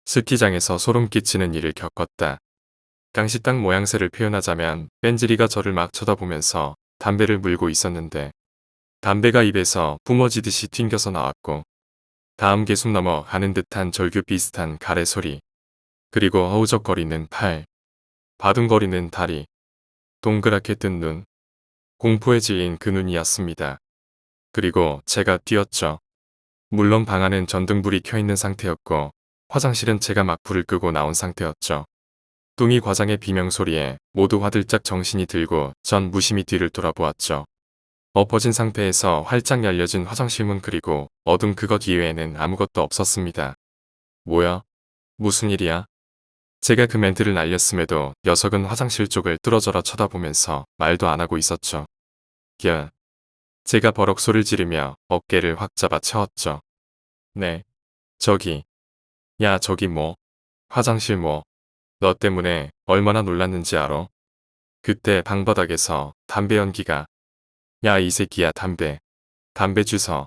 스키장에서 소름 끼치는 일을 겪었다. 당시 딱 모양새를 표현하자면 뺀질이가 저를 막 쳐다보면서 담배를 물고 있었는데 담배가 입에서 뿜어지듯이 튕겨서 나왔고 다음 계속 넘어가는 듯한 절규 비슷한 가래 소리 그리고 허우적거리는 팔, 바둥거리는 다리, 동그랗게 뜬 눈, 공포에 질린 그 눈이었습니다. 그리고 제가 뛰었죠. 물론 방 안은 전등불이 켜있는 상태였고 화장실은 제가 막 불을 끄고 나온 상태였죠. 뚱이 과장의 비명소리에 모두 화들짝 정신이 들고 전 무심히 뒤를 돌아보았죠. 엎어진 상태에서 활짝 열려진 화장실 문 그리고 어둠 그것 이외에는 아무것도 없었습니다. 뭐야? 무슨 일이야? 제가 그 멘트를 날렸음에도 녀석은 화장실 쪽을 뚫어져라 쳐다보면서 말도 안 하고 있었죠. 야. 제가 버럭 소리를 지르며 어깨를 확 잡아 채웠죠. 네. 저기. 야 저기 뭐. 화장실 뭐. 너 때문에 얼마나 놀랐는지 알아? 그때 방바닥에서 담배 연기가. 야 이 새끼야 담배. 담배 주워.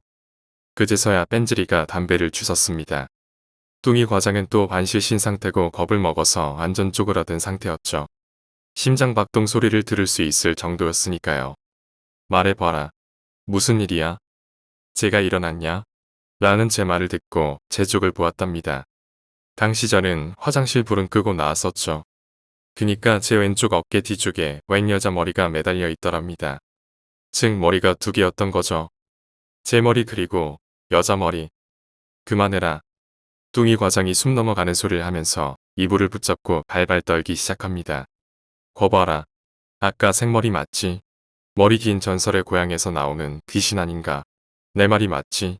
그제서야 뺀질이가 담배를 주웠습니다. 뚱이 과장은 또 반실신 상태고 겁을 먹어서 완전 쪼그라든 상태였죠. 심장 박동 소리를 들을 수 있을 정도였으니까요. 말해봐라. 무슨 일이야? 제가 일어났냐? 라는 제 말을 듣고 제 쪽을 보았답니다. 당시 저는 화장실 불은 끄고 나왔었죠. 그니까 제 왼쪽 어깨 뒤쪽에 웬 여자 머리가 매달려 있더랍니다. 즉 머리가 두 개였던 거죠. 제 머리 그리고 여자 머리. 그만해라. 뚱이 과장이 숨 넘어가는 소리를 하면서 이불을 붙잡고 발발 떨기 시작합니다. 거봐라. 아까 생머리 맞지? 머리 긴 전설의 고향에서 나오는 귀신 아닌가? 내 말이 맞지?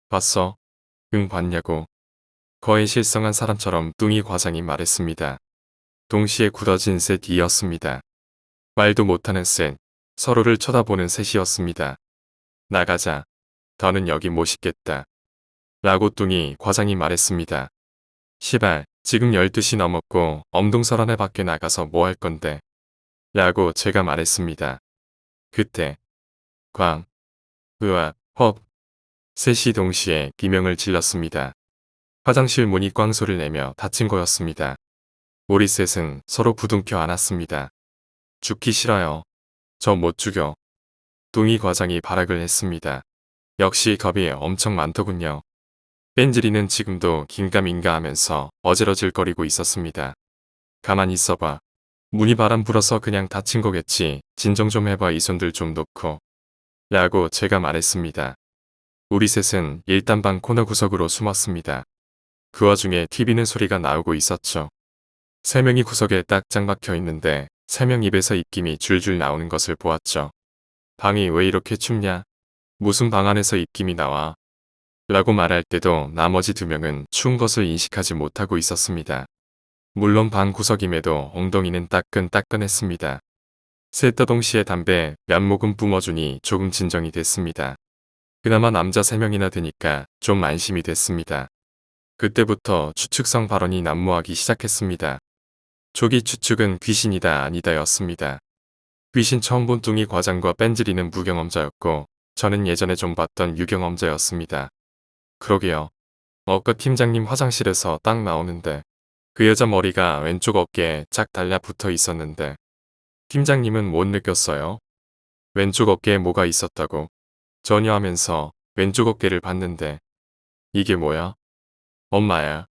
봤어? 응 봤냐고. 거의 실성한 사람처럼 뚱이 과장이 말했습니다. 동시에 굳어진 셋이었습니다. 말도 못하는 셋, 서로를 쳐다보는 셋이었습니다. 나가자. 더는 여기 못 있겠다. 라고 뚱이 과장이 말했습니다. 시발, 지금 12시 넘었고 엄동설 안에 밖에 나가서 뭐 할 건데? 라고 제가 말했습니다. 그때 광, 으악, 헉 셋이 동시에 비명을 질렀습니다. 화장실 문이 꽝 소리를 내며 닫힌 거였습니다. 우리 셋은 서로 부둥켜 안았습니다. 죽기 싫어요. 저 못 죽여. 뚱이 과장이 발악을 했습니다. 역시 겁이 엄청 많더군요. 뺀질이는 지금도 긴가민가 하면서 어질어질거리고 있었습니다. 가만히 있어봐. 문이 바람 불어서 그냥 닫힌 거겠지. 진정 좀 해봐 이 손들 좀 놓고. 라고 제가 말했습니다. 우리 셋은 일단 방 코너 구석으로 숨었습니다. 그 와중에 TV는 소리가 나오고 있었죠. 세 명이 구석에 딱 짱박혀 있는데 세 명 입에서 입김이 줄줄 나오는 것을 보았죠. 방이 왜 이렇게 춥냐? 무슨 방 안에서 입김이 나와? 라고 말할 때도 나머지 두 명은 추운 것을 인식하지 못하고 있었습니다. 물론 방 구석임에도 엉덩이는 따끈따끈했습니다. 셋 다 동시에 담배 몇 모금 뿜어주니 조금 진정이 됐습니다. 그나마 남자 3명이나 되니까 좀 안심이 됐습니다. 그때부터 추측성 발언이 난무하기 시작했습니다. 조기 추측은 귀신이다 아니다 였습니다. 귀신 처음 본 뚱이 과장과 뺀질이는 무경험자였고 저는 예전에 좀 봤던 유경험자였습니다. 그러게요. 어까 팀장님 화장실에서 딱 나오는데 그 여자 머리가 왼쪽 어깨에 쫙 달라붙어 있었는데 팀장님은 못 느꼈어요? 왼쪽 어깨에 뭐가 있었다고 전혀 하면서 왼쪽 어깨를 봤는데 이게 뭐야? 엄마야.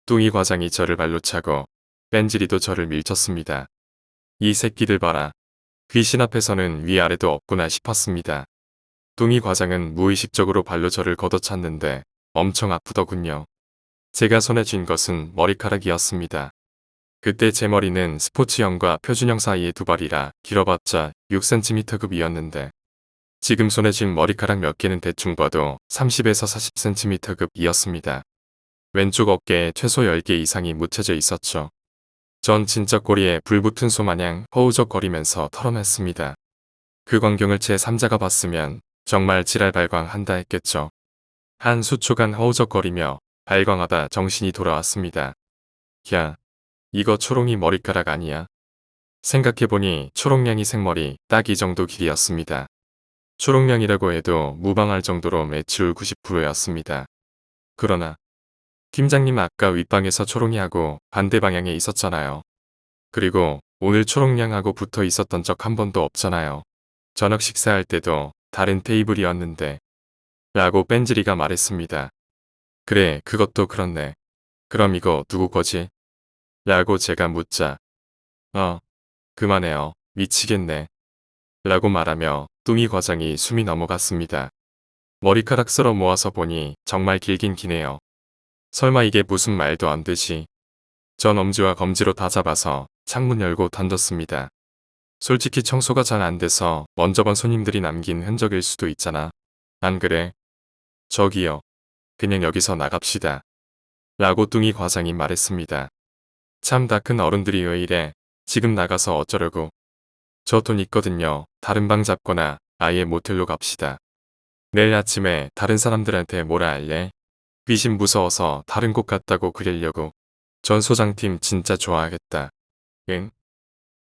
뚱이 과장이 저를 발로 차고 뺀질이도 저를 밀쳤습니다. 이 새끼들 봐라. 귀신 앞에서는 위아래도 없구나 싶었습니다. 뚱이 과장은 무의식적으로 발로 저를 걷어찼는데 엄청 아프더군요. 제가 손에 쥔 것은 머리카락이었습니다. 그때 제 머리는 스포츠형과 표준형 사이의 두 발이라 길어봤자 6cm급이었는데 지금 손에 쥔 머리카락 몇 개는 대충 봐도 30에서 40cm급이었습니다. 왼쪽 어깨에 최소 10개 이상이 묻혀져 있었죠. 전 진짜 꼬리에 불 붙은 소마냥 허우적거리면서 털어냈습니다. 그 광경을 제 3자가 봤으면 정말 지랄 발광한다 했겠죠. 한 수초간 허우적거리며 발광하다 정신이 돌아왔습니다. 야, 이거 초롱이 머리카락 아니야? 생각해보니 초롱냥이 생머리 딱 이 정도 길이였습니다. 초롱냥이라고 해도 무방할 정도로 매출 90%였습니다. 그러나 팀장님 아까 윗방에서 초롱이하고 반대 방향에 있었잖아요. 그리고 오늘 초롱양하고 붙어 있었던 적 한 번도 없잖아요. 저녁 식사할 때도 다른 테이블이었는데 라고 뺀질이가 말했습니다. 그래, 그것도 그렇네. 그럼 이거 누구 거지? 라고 제가 묻자 그만해요. 미치겠네. 라고 말하며 뚱이 과장이 숨이 넘어갔습니다. 머리카락 쓸어 모아서 보니 정말 길긴 기네요. 설마 이게 무슨 말도 안 되지. 전 엄지와 검지로 다 잡아서 창문 열고 던졌습니다. 솔직히 청소가 잘 안 돼서 먼저 본 손님들이 남긴 흔적일 수도 있잖아. 안 그래? 저기요. 그냥 여기서 나갑시다. 라고 뚱이 과장이 말했습니다. 참 다 큰 어른들이 왜 이래. 지금 나가서 어쩌려고. 저 돈 있거든요. 다른 방 잡거나 아예 모텔로 갑시다. 내일 아침에 다른 사람들한테 뭐라 할래? 귀신 무서워서 다른 곳 갔다고 그리려고. 전 소장팀 진짜 좋아하겠다. 응?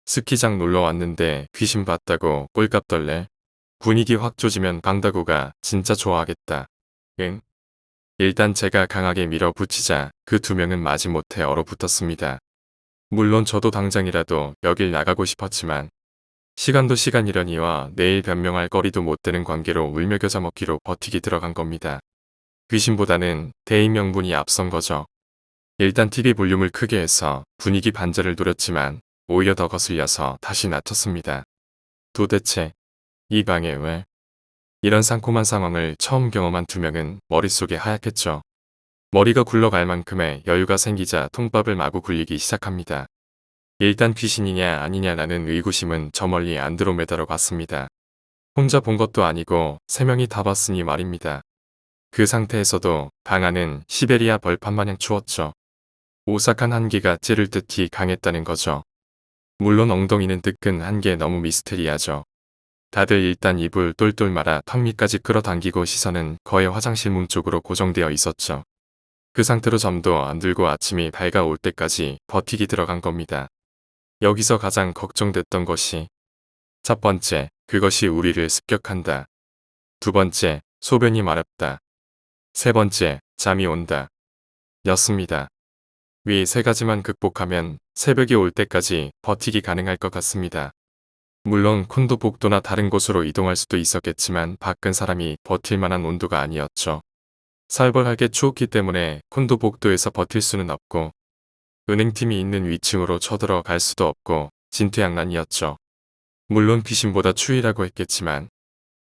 스키장 놀러 왔는데 귀신 봤다고 꼴값 떨래? 분위기 확 조지면 강다구가 진짜 좋아하겠다. 응? 일단 제가 강하게 밀어붙이자 그 두 명은 마지못해 얼어붙었습니다. 물론 저도 당장이라도 여길 나가고 싶었지만 시간도 시간이려니와 내일 변명할 거리도 못 되는 관계로 울며 겨자 먹기로 버티기 들어간 겁니다. 귀신보다는 대인 명분이 앞선 거죠. 일단 TV 볼륨을 크게 해서 분위기 반전을 노렸지만 오히려 더 거슬려서 다시 낮췄습니다. 도대체 이 방에 왜? 이런 상콤한 상황을 처음 경험한 두 명은 머릿속에 하얗겠죠. 머리가 굴러갈 만큼의 여유가 생기자 통밥을 마구 굴리기 시작합니다. 일단 귀신이냐 아니냐라는 의구심은 저 멀리 안드로메다로 갔습니다. 혼자 본 것도 아니고 세 명이 다 봤으니 말입니다. 그 상태에서도 방 안은 시베리아 벌판 마냥 추웠죠. 오싹한 한기가 찌를 듯이 강했다는 거죠. 물론 엉덩이는 뜨끈 한 게 너무 미스테리하죠. 다들 일단 입을 똘똘 말아 턱 밑까지 끌어당기고 시선은 거의 화장실 문 쪽으로 고정되어 있었죠. 그 상태로 잠도 안 들고 아침이 밝아올 때까지 버티기 들어간 겁니다. 여기서 가장 걱정됐던 것이 첫 번째, 그것이 우리를 습격한다. 두 번째, 소변이 마렵다. 세 번째, 잠이 온다. 였습니다. 위 세 가지만 극복하면 새벽이 올 때까지 버티기 가능할 것 같습니다. 물론 콘도 복도나 다른 곳으로 이동할 수도 있었겠지만 밖은 사람이 버틸 만한 온도가 아니었죠. 살벌하게 추웠기 때문에 콘도 복도에서 버틸 수는 없고 은행팀이 있는 위층으로 쳐들어갈 수도 없고 진퇴양난이었죠. 물론 귀신보다 추위라고 했겠지만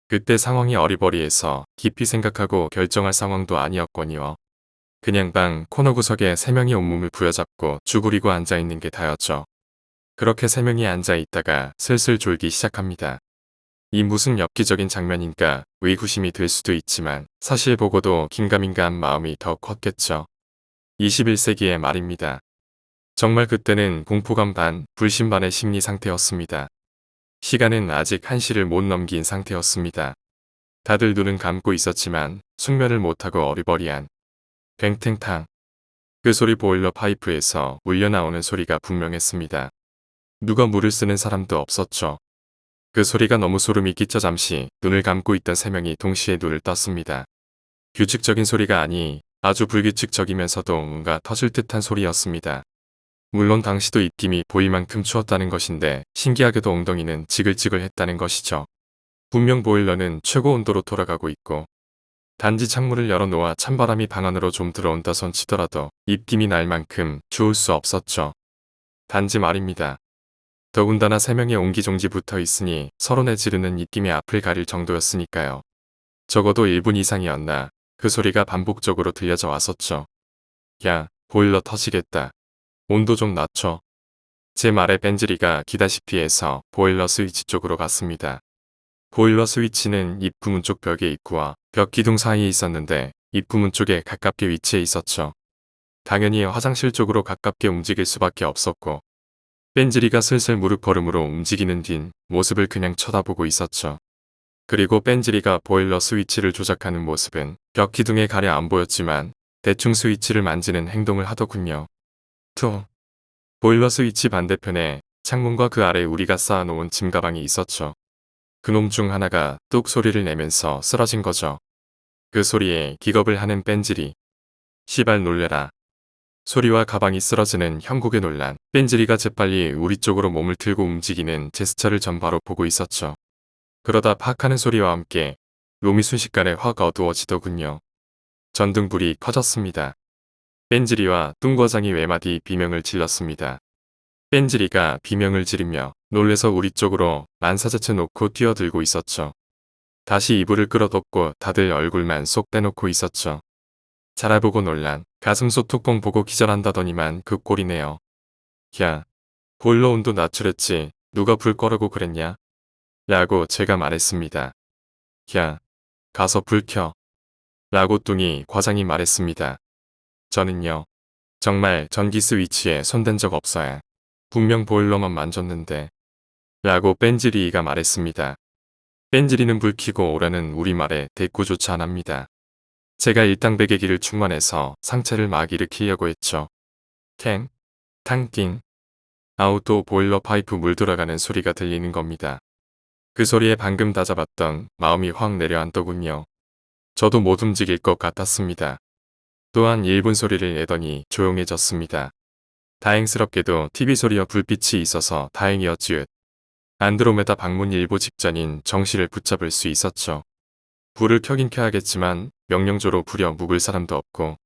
그때 상황이 어리버리해서 깊이 생각하고 결정할 상황도 아니었거니와 그냥 방 코너 구석에 세 명이 온몸을 부여잡고 쭈그리고 앉아있는 게 다였죠. 그렇게 세 명이 앉아있다가 슬슬 졸기 시작합니다. 이 무슨 엽기적인 장면인가 의구심이 들 수도 있지만 사실 보고도 긴가민가한 마음이 더 컸겠죠. 21세기의 말입니다. 정말 그때는 공포감 반, 불신 반의 심리 상태였습니다. 시간은 아직 1시를 못 넘긴 상태였습니다. 다들 눈은 감고 있었지만 숙면을 못하고 어리버리한 뱅탱탕. 그 소리 보일러 파이프에서 울려나오는 소리가 분명했습니다. 누가 물을 쓰는 사람도 없었죠. 그 소리가 너무 소름이 끼쳐 잠시 눈을 감고 있던 세 명이 동시에 눈을 떴습니다. 규칙적인 소리가 아니 아주 불규칙적이면서도 뭔가 터질 듯한 소리였습니다. 물론 당시도 입김이 보일 만큼 추웠다는 것인데 신기하게도 엉덩이는 지글지글했다는 것이죠. 분명 보일러는 최고 온도로 돌아가고 있고 단지 창문을 열어놓아 찬바람이 방 안으로 좀 들어온다 손 치더라도 입김이 날 만큼 추울 수 없었죠. 단지 말입니다. 더군다나 세 명이 옹기종기 붙어 있으니 서로 내지르는 입김의 앞을 가릴 정도였으니까요. 적어도 1분 이상이었나 그 소리가 반복적으로 들려져 왔었죠. 야, 보일러 터지겠다. 온도 좀 낮춰. 제 말에 벤즈리가 기다시피 해서 보일러 스위치 쪽으로 갔습니다. 보일러 스위치는 입구문 쪽 벽의 입구와 벽 기둥 사이에 있었는데 입구문 쪽에 가깝게 위치해 있었죠. 당연히 화장실 쪽으로 가깝게 움직일 수밖에 없었고 벤즈리가 슬슬 무릎 걸음으로 움직이는 뒷 모습을 그냥 쳐다보고 있었죠. 그리고 벤즈리가 보일러 스위치를 조작하는 모습은 벽 기둥에 가려 안 보였지만 대충 스위치를 만지는 행동을 하더군요. 보일러 스위치 반대편에 창문과 그 아래 우리가 쌓아놓은 짐 가방이 있었죠. 그놈 중 하나가 뚝 소리를 내면서 쓰러진 거죠. 그 소리에 기겁을 하는 벤즈리. 시발 놀래라. 소리와 가방이 쓰러지는 형국의 논란. 뺀질이가 재빨리 우리 쪽으로 몸을 틀고 움직이는 제스처를 전 바로 보고 있었죠. 그러다 팍 하는 소리와 함께 롬이 순식간에 확 어두워지더군요. 전등불이 커졌습니다. 뺀질이와 뚱과장이 외마디 비명을 질렀습니다. 뺀질이가 비명을 지르며 놀래서 우리 쪽으로 만사자체 놓고 뛰어들고 있었죠. 다시 이불을 끌어덮고 다들 얼굴만 쏙 떼놓고 있었죠. 자라보고 놀란 가슴속 뚜껑 보고 기절한다더니만 그 꼴이네요. 야, 보일러 온도 낮추랬지 누가 불 꺼라고 그랬냐? 라고 제가 말했습니다. 야, 가서 불 켜. 라고 뚱이 과장이 말했습니다. 저는요. 정말 전기 스위치에 손댄 적 없어요. 분명 보일러만 만졌는데. 라고 뺀질이가 말했습니다. 뺀질이는 불 켜고 오라는 우리말에 대꾸조차 안 합니다. 제가 일당백의기를 충만해서 상체를 막 일으키려고 했죠. 탱, 탕띵. 아우또 보일러 파이프 물 돌아가는 소리가 들리는 겁니다. 그 소리에 방금 다잡았던 마음이 확 내려앉더군요. 저도 못 움직일 것 같았습니다. 또한 1분 소리를 내더니 조용해졌습니다. 다행스럽게도 TV 소리와 불빛이 있어서 다행이었지요. 안드로메다 방문 일보 직전인 정시를 붙잡을 수 있었죠. 불을 켜긴 켜야겠지만 명령조로 부려 묵을 사람도 없고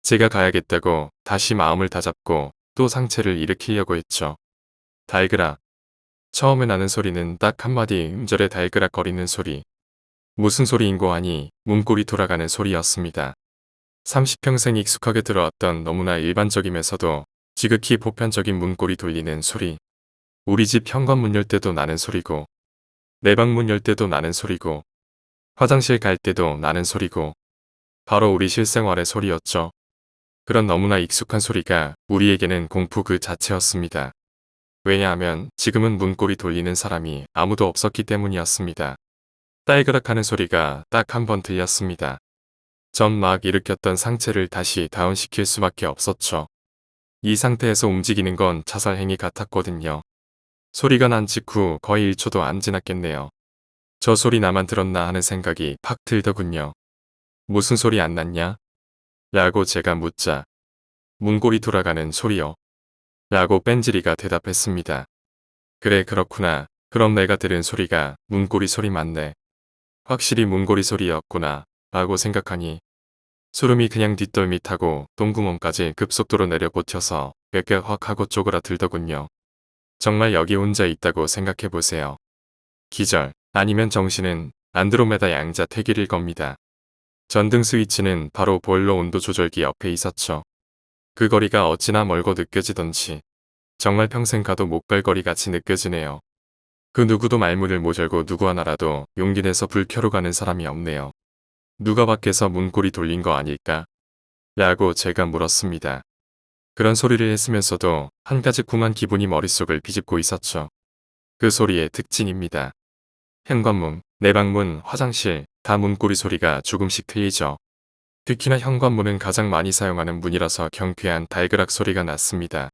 제가 가야겠다고 다시 마음을 다잡고 또 상체를 일으키려고 했죠. 달그락. 처음에 나는 소리는 딱 한마디 음절에 달그락 거리는 소리. 무슨 소리인고 하니 문골이 돌아가는 소리였습니다. 30평생 익숙하게 들어왔던 너무나 일반적이면서도 지극히 보편적인 문골이 돌리는 소리. 우리 집 현관문 열 때도 나는 소리고 내 방문 열 때도 나는 소리고 화장실 갈 때도 나는 소리고 바로 우리 실생활의 소리였죠. 그런 너무나 익숙한 소리가 우리에게는 공포 그 자체였습니다. 왜냐하면 지금은 문골이 돌리는 사람이 아무도 없었기 때문이었습니다. 딸그락하는 소리가 딱 한 번 들렸습니다. 전 막 일으켰던 상체를 다시 다운시킬 수밖에 없었죠. 이 상태에서 움직이는 건 자살 행위 같았거든요. 소리가 난 직후 거의 1초도 안 지났겠네요. 저 소리 나만 들었나 하는 생각이 팍 들더군요. 무슨 소리 안 났냐? 라고 제가 묻자. 문골이 돌아가는 소리요. 라고 뺀질이가 대답했습니다. 그래 그렇구나. 그럼 내가 들은 소리가 문고리 소리 맞네. 확실히 문고리 소리였구나. 라고 생각하니 소름이 그냥 뒷덜미 타고 똥구멍까지 급속도로 내려붙어서 몇 개 확 하고 쪼그라들더군요. 정말 여기 혼자 있다고 생각해보세요. 기절 아니면 정신은 안드로메다 양자 태길일 겁니다. 전등 스위치는 바로 보일러 온도 조절기 옆에 있었죠. 그 거리가 어찌나 멀고 느껴지던지 정말 평생 가도 못 갈 거리 같이 느껴지네요. 그 누구도 말문을 모절고 누구 하나라도 용기 내서 불 켜러 가는 사람이 없네요. 누가 밖에서 문고리 돌린 거 아닐까? 라고 제가 물었습니다. 그런 소리를 했으면서도 한 가지 궁한 기분이 머릿속을 비집고 있었죠. 그 소리의 특징입니다. 현관문, 내 방문, 화장실 다 문고리 소리가 조금씩 틀리죠. 특히나 현관문은 가장 많이 사용하는 문이라서 경쾌한 달그락 소리가 났습니다.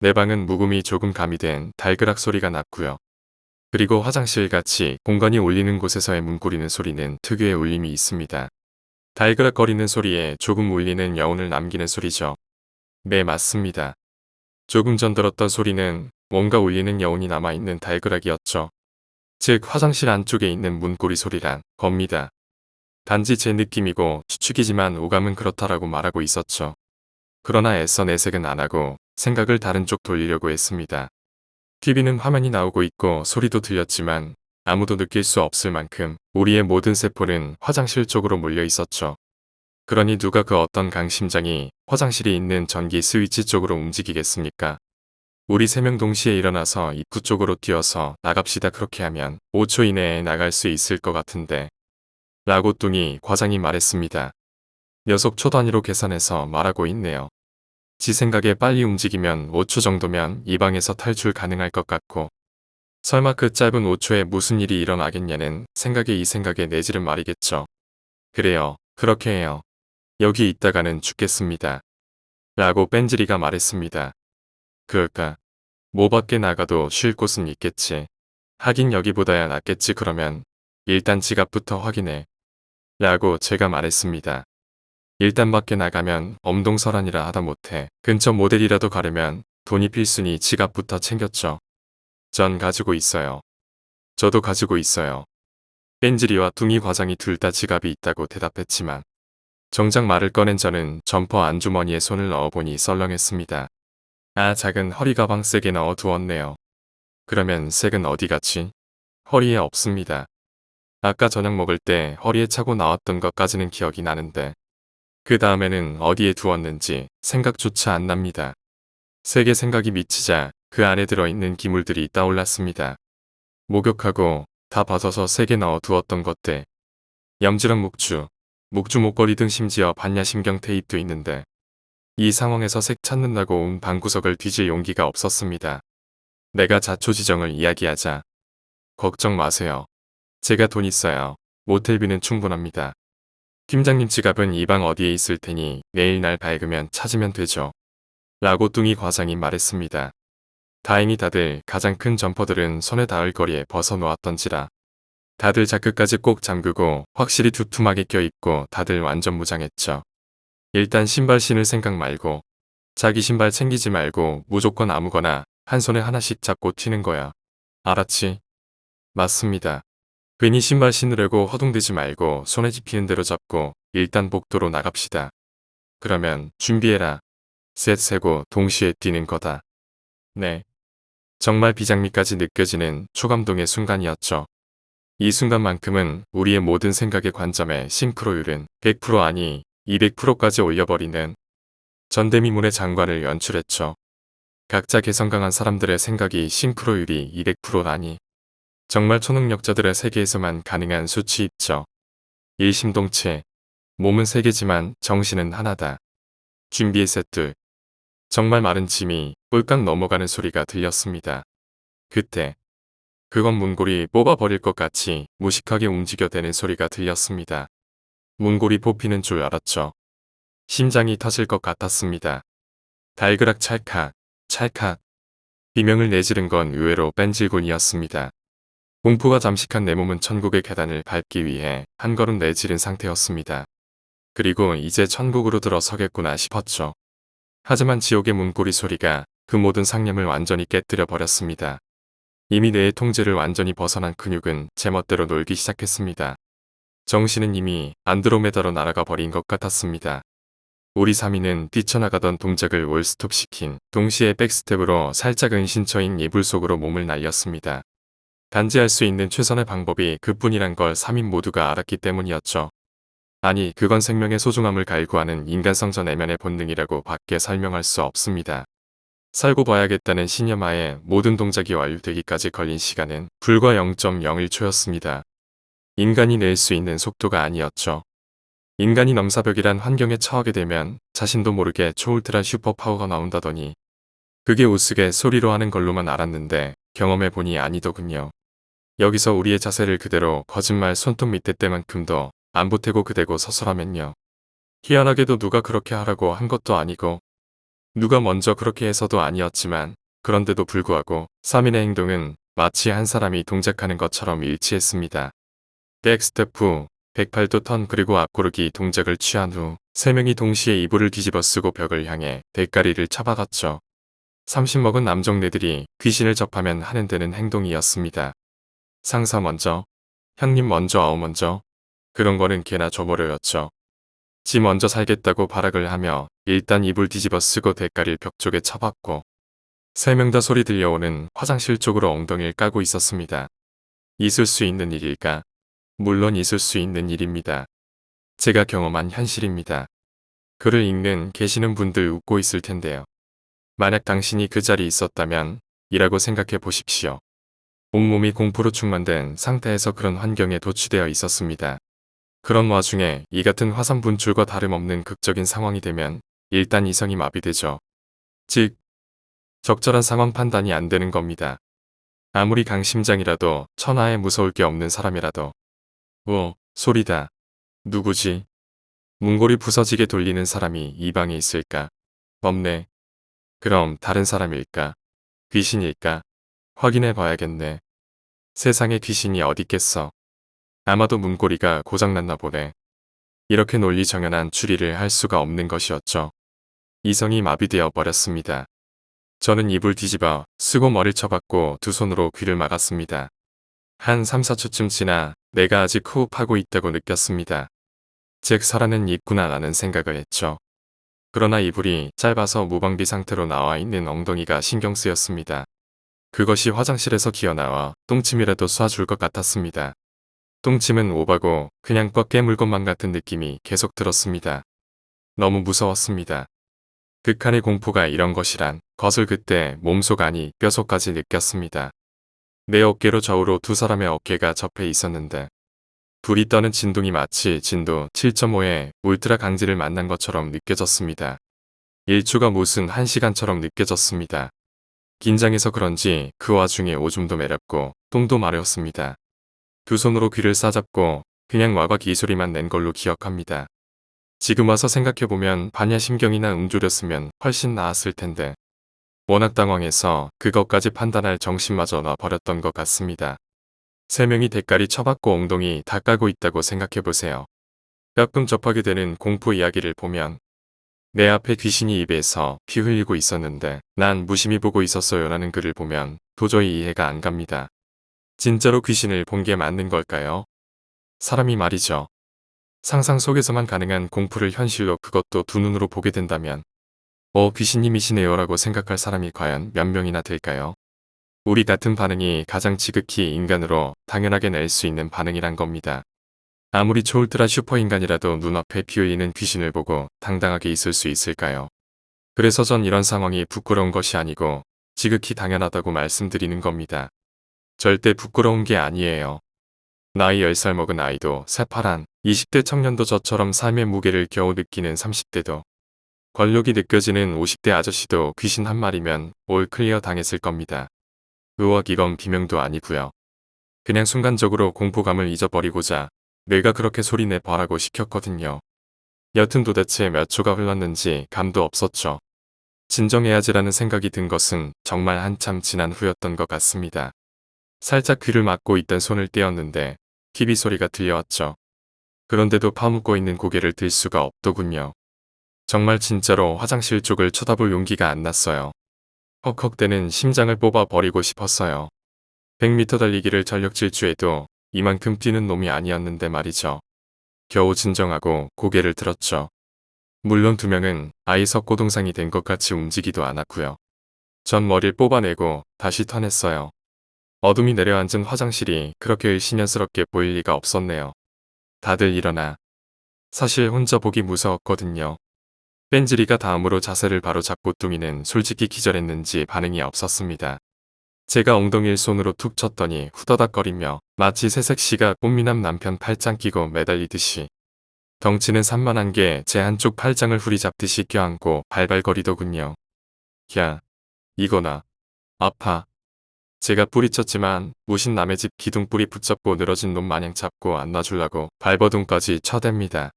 내 방은 묵음이 조금 가미된 달그락 소리가 났고요. 그리고 화장실같이 공간이 울리는 곳에서의 문고리는 소리는 특유의 울림이 있습니다. 달그락거리는 소리에 조금 울리는 여운을 남기는 소리죠. 네, 맞습니다. 조금 전 들었던 소리는 뭔가 울리는 여운이 남아있는 달그락이었죠. 즉 화장실 안쪽에 있는 문고리 소리란 겁니다. 단지 제 느낌이고 추측이지만 오감은 그렇다라고 말하고 있었죠. 그러나 애써 내색은 안 하고 생각을 다른 쪽 돌리려고 했습니다. TV는 화면이 나오고 있고 소리도 들렸지만 아무도 느낄 수 없을 만큼 우리의 모든 세포는 화장실 쪽으로 몰려 있었죠. 그러니 누가 그 어떤 강심장이 화장실이 있는 전기 스위치 쪽으로 움직이겠습니까? 우리 3명 동시에 일어나서 입구 쪽으로 뛰어서 나갑시다. 그렇게 하면 5초 이내에 나갈 수 있을 것 같은데. 라고 뚱이 과장이 말했습니다. 녀석 초 단위로 계산해서 말하고 있네요. 지 생각에 빨리 움직이면 5초 정도면 이 방에서 탈출 가능할 것 같고 설마 그 짧은 5초에 무슨 일이 일어나겠냐는 생각에 이 생각에 내지른 말이겠죠. 그래요. 그렇게 해요. 여기 있다가는 죽겠습니다. 라고 뺀질이가 말했습니다. 그럴까? 뭐 밖에 나가도 쉴 곳은 있겠지. 하긴 여기보다야 낫겠지. 그러면 일단 지갑부터 확인해. 라고 제가 말했습니다. 일단 밖에 나가면 엄동설한이라 하다 못해 근처 모델이라도 가려면 돈이 필수니 지갑부터 챙겼죠. 전 가지고 있어요. 저도 가지고 있어요. 뺀질이와 둥이 과장이 둘 다 지갑이 있다고 대답했지만 정작 말을 꺼낸 저는 점퍼 안주머니에 손을 넣어보니 썰렁했습니다. 아, 작은 허리 가방 세게 넣어 두었네요. 그러면 색은 어디 갔지? 허리에 없습니다. 아까 저녁 먹을 때 허리에 차고 나왔던 것까지는 기억이 나는데 그 다음에는 어디에 두었는지 생각조차 안 납니다. 색의 생각이 미치자 그 안에 들어있는 기물들이 떠올랐습니다. 목욕하고 다 벗어서 색에 넣어 두었던 것들. 염지랑 묵주, 묵주 목걸이 등 심지어 반야심경 테이프도 있는데 이 상황에서 색 찾는다고 온 방구석을 뒤질 용기가 없었습니다. 내가 자초지정을 이야기하자. 걱정 마세요. 제가 돈 있어요. 모텔비는 충분합니다. 팀장님 지갑은 이 방 어디에 있을 테니 내일 날 밝으면 찾으면 되죠. 라고 뚱이 과장이 말했습니다. 다행히 다들 가장 큰 점퍼들은 손에 닿을 거리에 벗어놓았던지라 다들 자크까지 꼭 잠그고 확실히 두툼하게 껴입고 다들 완전 무장했죠. 일단 신발 신을 생각 말고 자기 신발 챙기지 말고 무조건 아무거나 한 손에 하나씩 잡고 튀는 거야. 알았지? 맞습니다. 괜히 신발 신으려고 허둥대지 말고 손에 집히는 대로 잡고 일단 복도로 나갑시다. 그러면 준비해라. 셋 세고 동시에 뛰는 거다. 네. 정말 비장미까지 느껴지는 초감동의 순간이었죠. 이 순간만큼은 우리의 모든 생각의 관점에 싱크로율은 100% 아니 200%까지 올려버리는 전대미문의 장관을 연출했죠. 각자 개성 강한 사람들의 생각이 싱크로율이 200%라니. 정말 초능력자들의 세계에서만 가능한 수치 있죠. 일심동체. 몸은 세 개지만 정신은 하나다. 준비의 셋둘. 정말 마른 짐이 꿀깍 넘어가는 소리가 들렸습니다. 그때 그건 문고리 뽑아버릴 것 같이 무식하게 움직여대는 소리가 들렸습니다. 문고리 뽑히는 줄 알았죠. 심장이 터질 것 같았습니다. 달그락 찰칵, 찰칵. 비명을 내지른 건 의외로 뺀질군이었습니다. 공포가 잠식한 내 몸은 천국의 계단을 밟기 위해 한 걸음 내지른 상태였습니다. 그리고 이제 천국으로 들어서겠구나 싶었죠. 하지만 지옥의 문고리 소리가 그 모든 상념을 완전히 깨뜨려 버렸습니다. 이미 뇌의 통제를 완전히 벗어난 근육은 제멋대로 놀기 시작했습니다. 정신은 이미 안드로메다로 날아가 버린 것 같았습니다. 우리 3인은 뛰쳐나가던 동작을 올스톱시킨 동시에 백스텝으로 살짝 은신처인 이불 속으로 몸을 날렸습니다. 단지 할 수 있는 최선의 방법이 그뿐이란 걸 3인 모두가 알았기 때문이었죠. 아니, 그건 생명의 소중함을 갈구하는 인간성전 내면의 본능이라고 밖에 설명할 수 없습니다. 살고 봐야겠다는 신념하에 모든 동작이 완료되기까지 걸린 시간은 불과 0.01초였습니다. 인간이 낼 수 있는 속도가 아니었죠. 인간이 넘사벽이란 환경에 처하게 되면 자신도 모르게 초울트라 슈퍼파워가 나온다더니 그게 우스개 소리로 하는 걸로만 알았는데 경험해보니 아니더군요. 여기서 우리의 자세를 그대로 거짓말 손톱 밑에 때만큼도 안 보태고 그대고 서서라면요. 희한하게도 누가 그렇게 하라고 한 것도 아니고 누가 먼저 그렇게 해서도 아니었지만 그런데도 불구하고 3인의 행동은 마치 한 사람이 동작하는 것처럼 일치했습니다. 백스텝 후 108도 턴 그리고 앞구르기 동작을 취한 후 3명이 동시에 이불을 뒤집어 쓰고 벽을 향해 대가리를 쳐박았죠. 30 먹은 남종네들이 귀신을 접하면 하는 데는 행동이었습니다. 상사 먼저, 형님 먼저 아우 먼저, 그런 거는 개나 줘버려였죠. 지 먼저 살겠다고 발악을 하며 일단 이불 뒤집어 쓰고 대가리를 벽 쪽에 쳐박고 3명 다 소리 들려오는 화장실 쪽으로 엉덩이를 까고 있었습니다. 있을 수 있는 일일까? 물론 있을 수 있는 일입니다. 제가 경험한 현실입니다. 글을 읽는 계시는 분들 웃고 있을 텐데요. 만약 당신이 그 자리에 있었다면 이라고 생각해 보십시오. 온몸이 공포로 충만된 상태에서 그런 환경에 도취되어 있었습니다. 그런 와중에 이 같은 화산 분출과 다름없는 극적인 상황이 되면 일단 이성이 마비되죠. 즉, 적절한 상황 판단이 안 되는 겁니다. 아무리 강심장이라도 천하에 무서울 게 없는 사람이라도 소리다. 누구지? 문고리 부서지게 돌리는 사람이 이 방에 있을까? 없네. 그럼 다른 사람일까? 귀신일까? 확인해 봐야겠네. 세상에 귀신이 어딨겠어. 아마도 문고리가 고장났나 보네. 이렇게 논리정연한 추리를 할 수가 없는 것이었죠. 이성이 마비되어 버렸습니다. 저는 이불 뒤집어 쓰고 머리를 쳐박고 두 손으로 귀를 막았습니다. 한 3, 4초쯤 지나 내가 아직 호흡하고 있다고 느꼈습니다. 즉 살아는 있구나 라는 생각을 했죠. 그러나 이불이 짧아서 무방비 상태로 나와 있는 엉덩이가 신경 쓰였습니다. 그것이 화장실에서 기어나와 똥침이라도 쏴줄 것 같았습니다. 똥침은 오바고 그냥 뻗게 물것만 같은 느낌이 계속 들었습니다. 너무 무서웠습니다. 극한의 공포가 이런 것이란 것을 그때 몸속 아니 뼈속까지 느꼈습니다. 내 어깨로 좌우로 두 사람의 어깨가 접해 있었는데 불이 떠는 진동이 마치 진도 7.5의 울트라 강지를 만난 것처럼 느껴졌습니다. 1초가 무슨 1시간처럼 느껴졌습니다. 긴장해서 그런지 그 와중에 오줌도 매렵고 똥도 마려웠습니다. 두 손으로 귀를 싸잡고 그냥 와박 이 소리만 낸 걸로 기억합니다. 지금 와서 생각해보면 반야심경이나 음조렸으면 훨씬 나았을 텐데 워낙 당황해서 그것까지 판단할 정신마저 놔버렸던 것 같습니다. 세 명이 대가리 쳐박고 엉덩이 다 까고 있다고 생각해보세요. 뼈끔 접하게 되는 공포 이야기를 보면 내 앞에 귀신이 입에서 피 흘리고 있었는데 난 무심히 보고 있었어요라는 글을 보면 도저히 이해가 안 갑니다. 진짜로 귀신을 본 게 맞는 걸까요? 사람이 말이죠. 상상 속에서만 가능한 공포를 현실로 그것도 두 눈으로 보게 된다면 귀신님이시네요 라고 생각할 사람이 과연 몇 명이나 될까요? 우리 같은 반응이 가장 지극히 인간으로 당연하게 낼 수 있는 반응이란 겁니다. 아무리 초울트라 슈퍼인간이라도 눈앞에 피흘리는 귀신을 보고 당당하게 있을 수 있을까요? 그래서 전 이런 상황이 부끄러운 것이 아니고 지극히 당연하다고 말씀드리는 겁니다. 절대 부끄러운 게 아니에요. 나이 10살 먹은 아이도 새파란 20대 청년도 저처럼 삶의 무게를 겨우 느끼는 30대도 권력이 느껴지는 50대 아저씨도 귀신 한 마리면 올 클리어 당했을 겁니다. 의혹 이건 비명도 아니고요. 그냥 순간적으로 공포감을 잊어버리고자 내가 그렇게 소리내 보라고 시켰거든요. 여튼 도대체 몇 초가 흘렀는지 감도 없었죠. 진정해야지라는 생각이 든 것은 정말 한참 지난 후였던 것 같습니다. 살짝 귀를 막고 있던 손을 떼었는데 TV 소리가 들려왔죠. 그런데도 파묻고 있는 고개를 들 수가 없더군요. 정말 진짜로 화장실 쪽을 쳐다볼 용기가 안 났어요. 헉헉대는 심장을 뽑아 버리고 싶었어요. 100m 달리기를 전력 질주해도 이만큼 뛰는 놈이 아니었는데 말이죠. 겨우 진정하고 고개를 들었죠. 물론 두 명은 아예 석고동상이 된 것 같이 움직이도 않았고요. 전 머리를 뽑아내고 다시 터냈어요. 어둠이 내려앉은 화장실이 그렇게 을씨년스럽게 보일 리가 없었네요. 다들 일어나. 사실 혼자 보기 무서웠거든요. 뺀질이가 다음으로 자세를 바로 잡고 뚱이는 솔직히 기절했는지 반응이 없었습니다. 제가 엉덩이를 손으로 툭 쳤더니 후다닥거리며 마치 새색시가 꽃미남 남편 팔짱 끼고 매달리듯이 덩치는 산만한 게 제 한쪽 팔짱을 후리잡듯이 껴안고 발발거리더군요. 야, 이거나 아파. 제가 뿌리쳤지만 무신 남의 집 기둥뿌리 붙잡고 늘어진 놈 마냥 잡고 안 놔주려고 발버둥까지 쳐댑니다.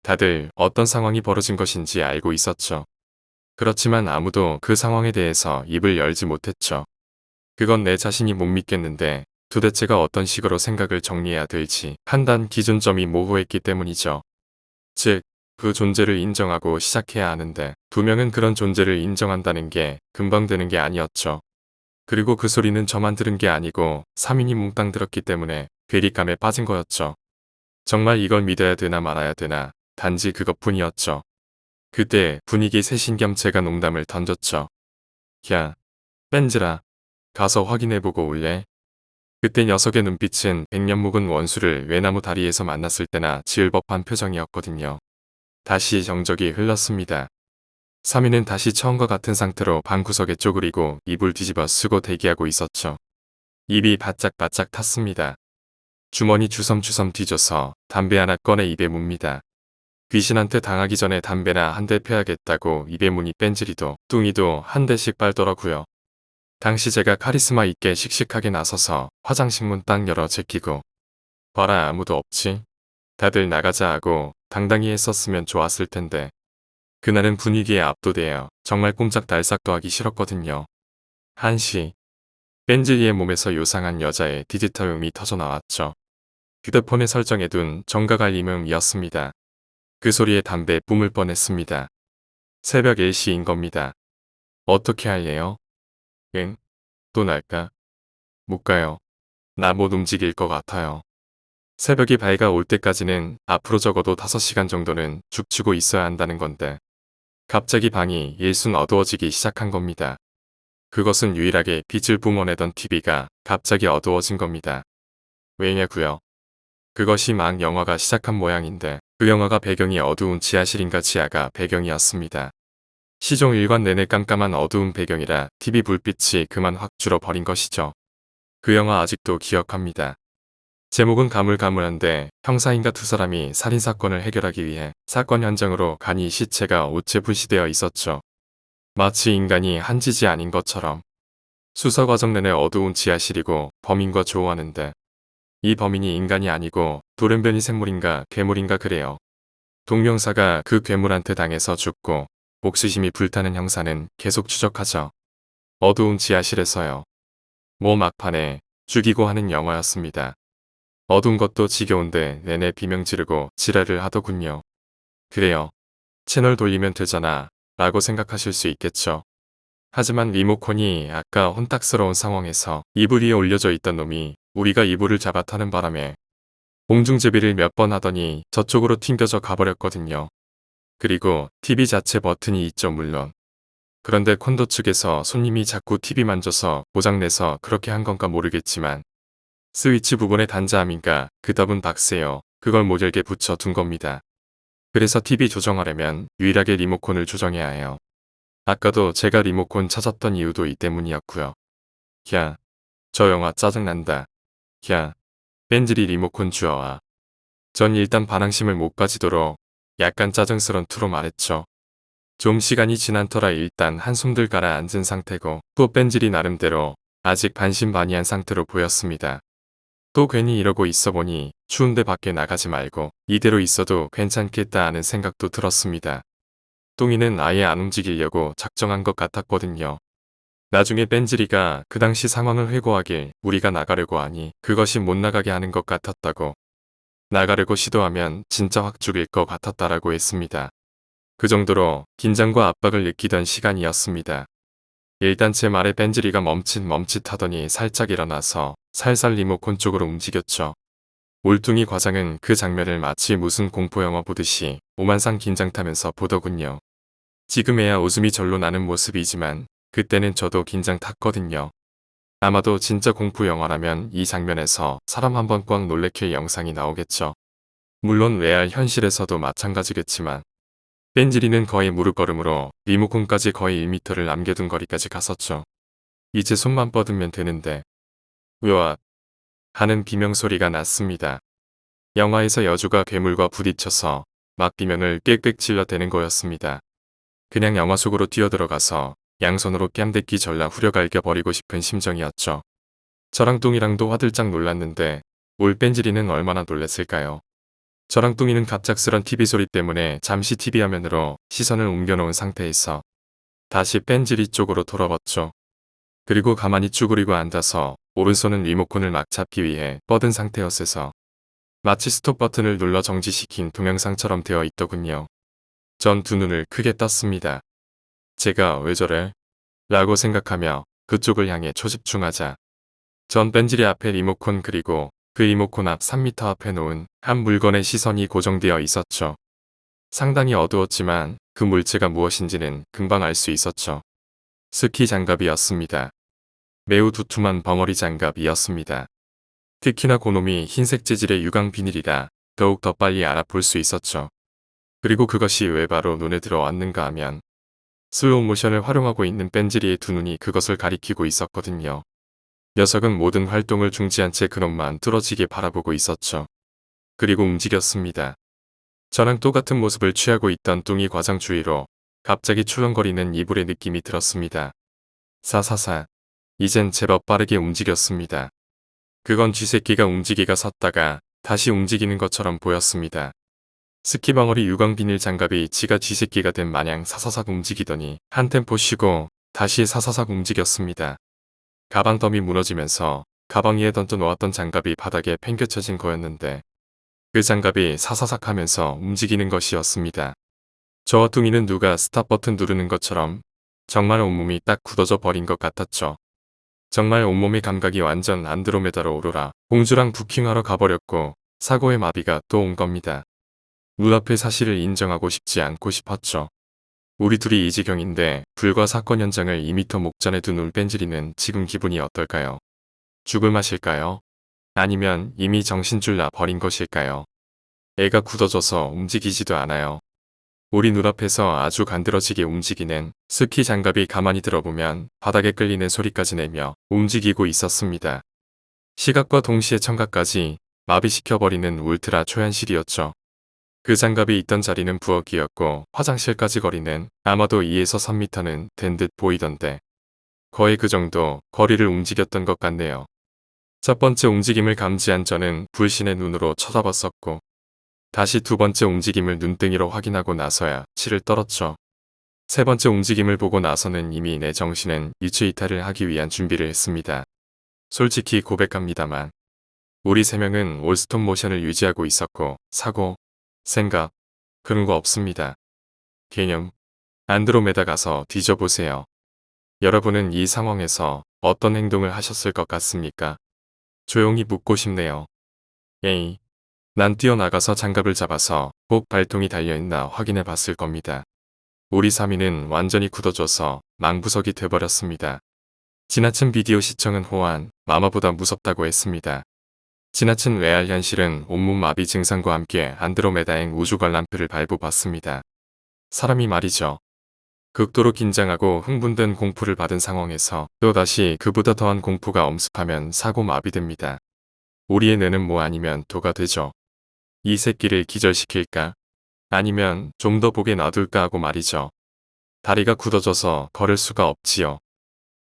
다들 어떤 상황이 벌어진 것인지 알고 있었죠. 그렇지만 아무도 그 상황에 대해서 입을 열지 못했죠. 그건 내 자신이 못 믿겠는데 도대체가 어떤 식으로 생각을 정리해야 될지 판단 기준점이 모호했기 때문이죠. 즉, 그 존재를 인정하고 시작해야 하는데 두 명은 그런 존재를 인정한다는 게 금방 되는 게 아니었죠. 그리고 그 소리는 저만 들은 게 아니고 3인이 몽땅 들었기 때문에 괴리감에 빠진 거였죠. 정말 이걸 믿어야 되나 말아야 되나 단지 그것뿐이었죠. 그때 분위기 쇄신 겸 제가 농담을 던졌죠. 야, 뺀지라. 가서 확인해보고 올래? 그때 녀석의 눈빛은 백년 묵은 원수를 외나무 다리에서 만났을 때나 지을 법한 표정이었거든요. 다시 정적이 흘렀습니다. 3인은 다시 처음과 같은 상태로 방구석에 쪼그리고 이불 뒤집어 쓰고 대기하고 있었죠. 입이 바짝바짝 탔습니다. 주머니 주섬주섬 뒤져서 담배 하나 꺼내 입에 뭅니다. 귀신한테 당하기 전에 담배나 한 대 펴야겠다고 입에 무니 뺀질이도 뚱이도 한 대씩 빨더라고요. 당시 제가 카리스마 있게 씩씩하게 나서서 화장실 문 딱 열어 제끼고 봐라 아무도 없지? 다들 나가자 하고 당당히 했었으면 좋았을 텐데 그날은 분위기에 압도되어 정말 꼼짝달싹도 하기 싫었거든요. 1시 뺀질이의 몸에서 요상한 여자의 디지털 음이 터져 나왔죠. 휴대폰에 설정해둔 정각 알림음이었습니다. 그 소리에 담배 뿜을 뻔했습니다. 새벽 1시인 겁니다. 어떻게 할래요? 응? 또 날까? 못 가요. 나 못 움직일 것 같아요. 새벽이 밝아올 때까지는 앞으로 적어도 5시간 정도는 죽치고 있어야 한다는 건데 갑자기 방이 일순 어두워지기 시작한 겁니다. 그것은 유일하게 빛을 뿜어내던 TV가 갑자기 어두워진 겁니다. 왜냐고요? 그것이 막 영화가 시작한 모양인데 그 영화가 배경이 어두운 지하실인가 지하가 배경이었습니다. 시종 일관 내내 깜깜한 어두운 배경이라 TV 불빛이 그만 확 줄어버린 것이죠. 그 영화 아직도 기억합니다. 제목은 가물가물한데 형사인가 두 사람이 살인사건을 해결하기 위해 사건 현장으로 가니 시체가 옷에 불시되어 있었죠. 마치 인간이 한 짓이 아닌 것처럼. 수사 과정 내내 어두운 지하실이고 범인과 조우하는데 이 범인이 인간이 아니고 돌연변이 생물인가 괴물인가 그래요. 동명사가 그 괴물한테 당해서 죽고 목수심이 불타는 형사는 계속 추적하죠. 어두운 지하실에서요. 막판에 죽이고 하는 영화였습니다. 어두운 것도 지겨운데 내내 비명 지르고 지랄을 하더군요. 그래요. 채널 돌리면 되잖아 라고 생각하실 수 있겠죠. 하지만 리모컨이 아까 혼탁스러운 상황에서 이불 위에 올려져 있던 놈이 우리가 이불을 잡아 타는 바람에 공중제비를 몇 번 하더니 저쪽으로 튕겨져 가버렸거든요. 그리고 TV 자체 버튼이 있죠 물론. 그런데 콘도 측에서 손님이 자꾸 TV 만져서 고장내서 그렇게 한 건가 모르겠지만 스위치 부분의 단자함인가 그 답은 박세요. 그걸 모델게 붙여 둔 겁니다. 그래서 TV 조정하려면 유일하게 리모컨을 조정해야 해요. 아까도 제가 리모컨 찾았던 이유도 이 때문이었고요. 야, 저 영화 짜증난다. 야, 벤질이 리모컨 주워와. 전 일단 반항심을 못 가지도록 약간 짜증스런 투로 말했죠. 좀 시간이 지난 터라 일단 한숨들 가라앉은 상태고 또 벤질이 나름대로 아직 반신반의한 상태로 보였습니다. 또 괜히 이러고 있어 보니 추운데 밖에 나가지 말고 이대로 있어도 괜찮겠다 하는 생각도 들었습니다. 똥이는 아예 안 움직이려고 작정한 것 같았거든요. 나중에 벤지리가 그 당시 상황을 회고하길 우리가 나가려고 하니 그것이 못 나가게 하는 것 같았다고. 나가려고 시도하면 진짜 확 죽일 것 같았다라고 했습니다. 그 정도로 긴장과 압박을 느끼던 시간이었습니다. 일단 제 말에 벤지리가 멈칫하더니 살짝 일어나서 살살 리모컨 쪽으로 움직였죠. 올뚱이 과장은 그 장면을 마치 무슨 공포영화 보듯이 오만상 긴장 타면서 보더군요. 지금에야 웃음이 절로 나는 모습이지만 그때는 저도 긴장 탔거든요. 아마도 진짜 공포영화라면 이 장면에서 사람 한번 꽉 놀래킬 영상이 나오겠죠. 물론 레알 현실에서도 마찬가지겠지만 벤지리는 거의 무릎걸음으로 리모컨까지 거의 1m를 남겨둔 거리까지 갔었죠. 이제 손만 뻗으면 되는데 으앗 하는 비명소리가 났습니다. 영화에서 여주가 괴물과 부딪혀서 막 비명을 꽥꽥 질러대는 거였습니다. 그냥 영화 속으로 뛰어들어가서 양손으로 뺨대기 절라 후려갈겨버리고 싶은 심정이었죠. 저랑 뚱이랑도 화들짝 놀랐는데 올 벤지리는 얼마나 놀랐을까요? 저랑 뚱이는 갑작스런 TV 소리 때문에 잠시 TV 화면으로 시선을 옮겨놓은 상태에서 다시 벤지리 쪽으로 돌아봤죠. 그리고 가만히 쭈그리고 앉아서 오른손은 리모컨을 막 잡기 위해 뻗은 상태였어서 마치 스톱 버튼을 눌러 정지시킨 동영상처럼 되어 있더군요. 전 두 눈을 크게 떴습니다. 제가 왜 저래? 라고 생각하며 그쪽을 향해 초집중하자. 전 벤지리 앞에 리모컨 그리고 그 리모컨 앞 3m 앞에 놓은 한 물건에 시선이 고정되어 있었죠. 상당히 어두웠지만 그 물체가 무엇인지는 금방 알 수 있었죠. 스키 장갑이었습니다. 매우 두툼한 벙어리 장갑이었습니다. 특히나 그놈이 흰색 재질의 유광 비닐이라 더욱 더 빨리 알아볼 수 있었죠. 그리고 그것이 왜 바로 눈에 들어왔는가 하면 슬로우 모션을 활용하고 있는 벤지리의 두 눈이 그것을 가리키고 있었거든요. 녀석은 모든 활동을 중지한 채 그놈만 뚫어지게 바라보고 있었죠. 그리고 움직였습니다. 저랑 똑같은 모습을 취하고 있던 뚱이 과장 주위로 갑자기 출렁거리는 이불의 느낌이 들었습니다. 사사사. 이젠 제법 빠르게 움직였습니다. 그건 쥐새끼가 움직이가 섰다가 다시 움직이는 것처럼 보였습니다. 스키벙어리 유광 비닐 장갑이 지가 쥐새끼가 된 마냥 사사삭 움직이더니 한 템포 쉬고 다시 사사삭 움직였습니다. 가방 덤이 무너지면서 가방 위에 던져 놓았던 장갑이 바닥에 팽개쳐진 거였는데 그 장갑이 사사삭 하면서 움직이는 것이었습니다. 저와 뚱이는 누가 스탑 버튼 누르는 것처럼 정말 온몸이 딱 굳어져 버린 것 같았죠. 정말 온몸의 감각이 완전 안드로메다로 오로라 공주랑 부킹하러 가버렸고 사고의 마비가 또 온 겁니다. 눈앞의 사실을 인정하고 싶지 않고 싶었죠. 우리 둘이 이 지경인데 불과 사건 현장을 2m 목전에 둔 울벤지리는 지금 기분이 어떨까요? 죽을 맛일까요? 아니면 이미 정신줄 나 버린 것일까요? 애가 굳어져서 움직이지도 않아요. 우리 눈앞에서 아주 간드러지게 움직이는 스키 장갑이 가만히 들어보면 바닥에 끌리는 소리까지 내며 움직이고 있었습니다. 시각과 동시에 청각까지 마비시켜버리는 울트라 초현실이었죠. 그 장갑이 있던 자리는 부엌이었고 화장실까지 거리는 아마도 2에서 3m는 된 듯 보이던데 거의 그 정도 거리를 움직였던 것 같네요. 첫 번째 움직임을 감지한 저는 불신의 눈으로 쳐다봤었고 다시 두 번째 움직임을 눈등이로 확인하고 나서야 치를 떨었죠. 세 번째 움직임을 보고 나서는 이미 내 정신은 유체 이탈을 하기 위한 준비를 했습니다. 솔직히 고백합니다만 우리 세 명은 올스톱 모션을 유지하고 있었고 사고, 생각, 그런 거 없습니다. 개념, 안드로메다 가서 뒤져보세요. 여러분은 이 상황에서 어떤 행동을 하셨을 것 같습니까? 조용히 묻고 싶네요. 에이, 난 뛰어나가서 장갑을 잡아서 꼭 발통이 달려있나 확인해 봤을 겁니다. 우리 3인은 완전히 굳어져서 망부석이 돼버렸습니다. 지나친 비디오 시청은 호환, 마마보다 무섭다고 했습니다. 지나친 레알 현실은 온몸 마비 증상과 함께 안드로메다행 우주 관람표를 발부받습니다. 사람이 말이죠. 극도로 긴장하고 흥분된 공포를 받은 상황에서 또다시 그보다 더한 공포가 엄습하면 사고 마비됩니다. 우리의 뇌는 뭐 아니면 도가 되죠. 이 새끼를 기절시킬까? 아니면 좀 더 보게 놔둘까 하고 말이죠. 다리가 굳어져서 걸을 수가 없지요.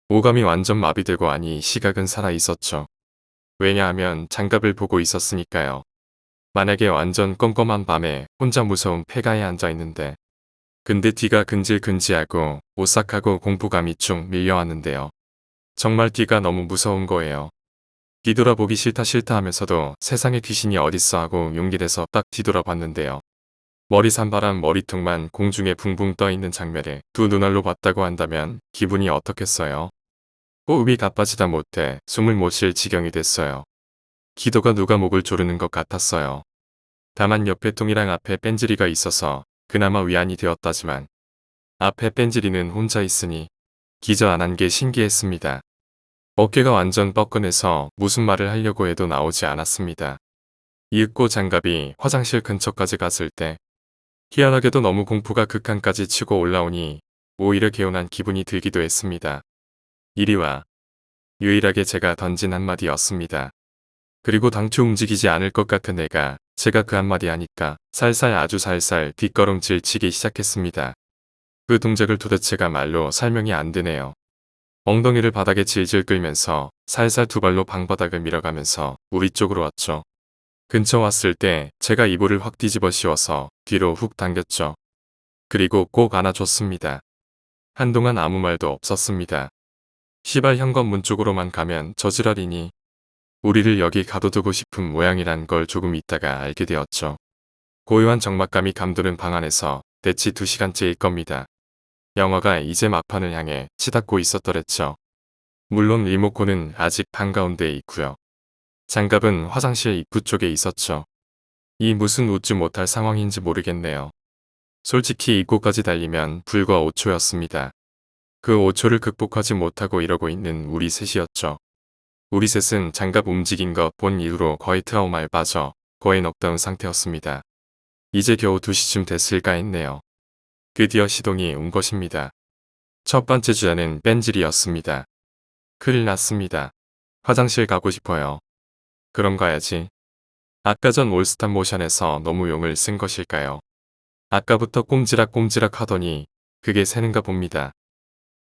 오감이 완전 마비되고 하니 시각은 살아있었죠. 왜냐하면 장갑을 보고 있었으니까요. 만약에 완전 껌껌한 밤에 혼자 무서운 폐가에 앉아있는데 근데 뒤가 근질근질하고 오싹하고 공포감이 쭉 밀려왔는데요. 정말 뒤가 너무 무서운 거예요. 뒤돌아보기 싫다 하면서도 세상에 귀신이 어딨어 하고 용기 내서 딱 뒤돌아봤는데요. 머리 산바람 머리통만 공중에 붕붕 떠있는 장면을 두 눈알로 봤다고 한다면 기분이 어떻겠어요? 호흡이 가빠지다 못해 숨을 못 쉴 지경이 됐어요. 기도가 누가 목을 조르는 것 같았어요. 다만 옆에 똥이랑 앞에 뺀질이가 있어서 그나마 위안이 되었다지만 앞에 뺀질이는 혼자 있으니 기저 안 한 게 신기했습니다. 어깨가 완전 뻐근해서 무슨 말을 하려고 해도 나오지 않았습니다. 이윽고 장갑이 화장실 근처까지 갔을 때 희한하게도 너무 공포가 극한까지 치고 올라오니 오히려 개운한 기분이 들기도 했습니다. 이리 와. 유일하게 제가 던진 한마디였습니다. 그리고 당초 움직이지 않을 것 같은 애가 제가 그 한마디 하니까 살살 아주 살살 뒷걸음질 치기 시작했습니다. 그 동작을 도대체가 말로 설명이 안 되네요. 엉덩이를 바닥에 질질 끌면서 살살 두 발로 방바닥을 밀어가면서 우리 쪽으로 왔죠. 근처 왔을 때 제가 이불을 확 뒤집어 씌워서 뒤로 훅 당겼죠. 그리고 꼭 안아줬습니다. 한동안 아무 말도 없었습니다. 시발 현관문 쪽으로만 가면 저지랄이니 우리를 여기 가둬두고 싶은 모양이란 걸 조금 있다가 알게 되었죠. 고요한 적막감이 감도는 방 안에서 대치 2시간째일 겁니다. 영화가 이제 막판을 향해 치닫고 있었더랬죠. 물론 리모컨은 아직 한가운데에 있고요. 장갑은 화장실 입구 쪽에 있었죠. 이 무슨 웃지 못할 상황인지 모르겠네요. 솔직히 이곳까지 달리면 불과 5초였습니다. 그 5초를 극복하지 못하고 이러고 있는 우리 셋이었죠. 우리 셋은 장갑 움직인 것 본 이후로 거의 트라우마에 빠져 거의 넉다운 상태였습니다. 이제 겨우 2시쯤 됐을까 했네요. 드디어 시동이 온 것입니다. 첫 번째 주자는 뺀질이었습니다. 큰일 났습니다. 화장실 가고 싶어요. 그럼 가야지. 아까 전 올스탑 모션에서 너무 용을 쓴 것일까요? 아까부터 꼼지락꼼지락 하더니 그게 새는가 봅니다.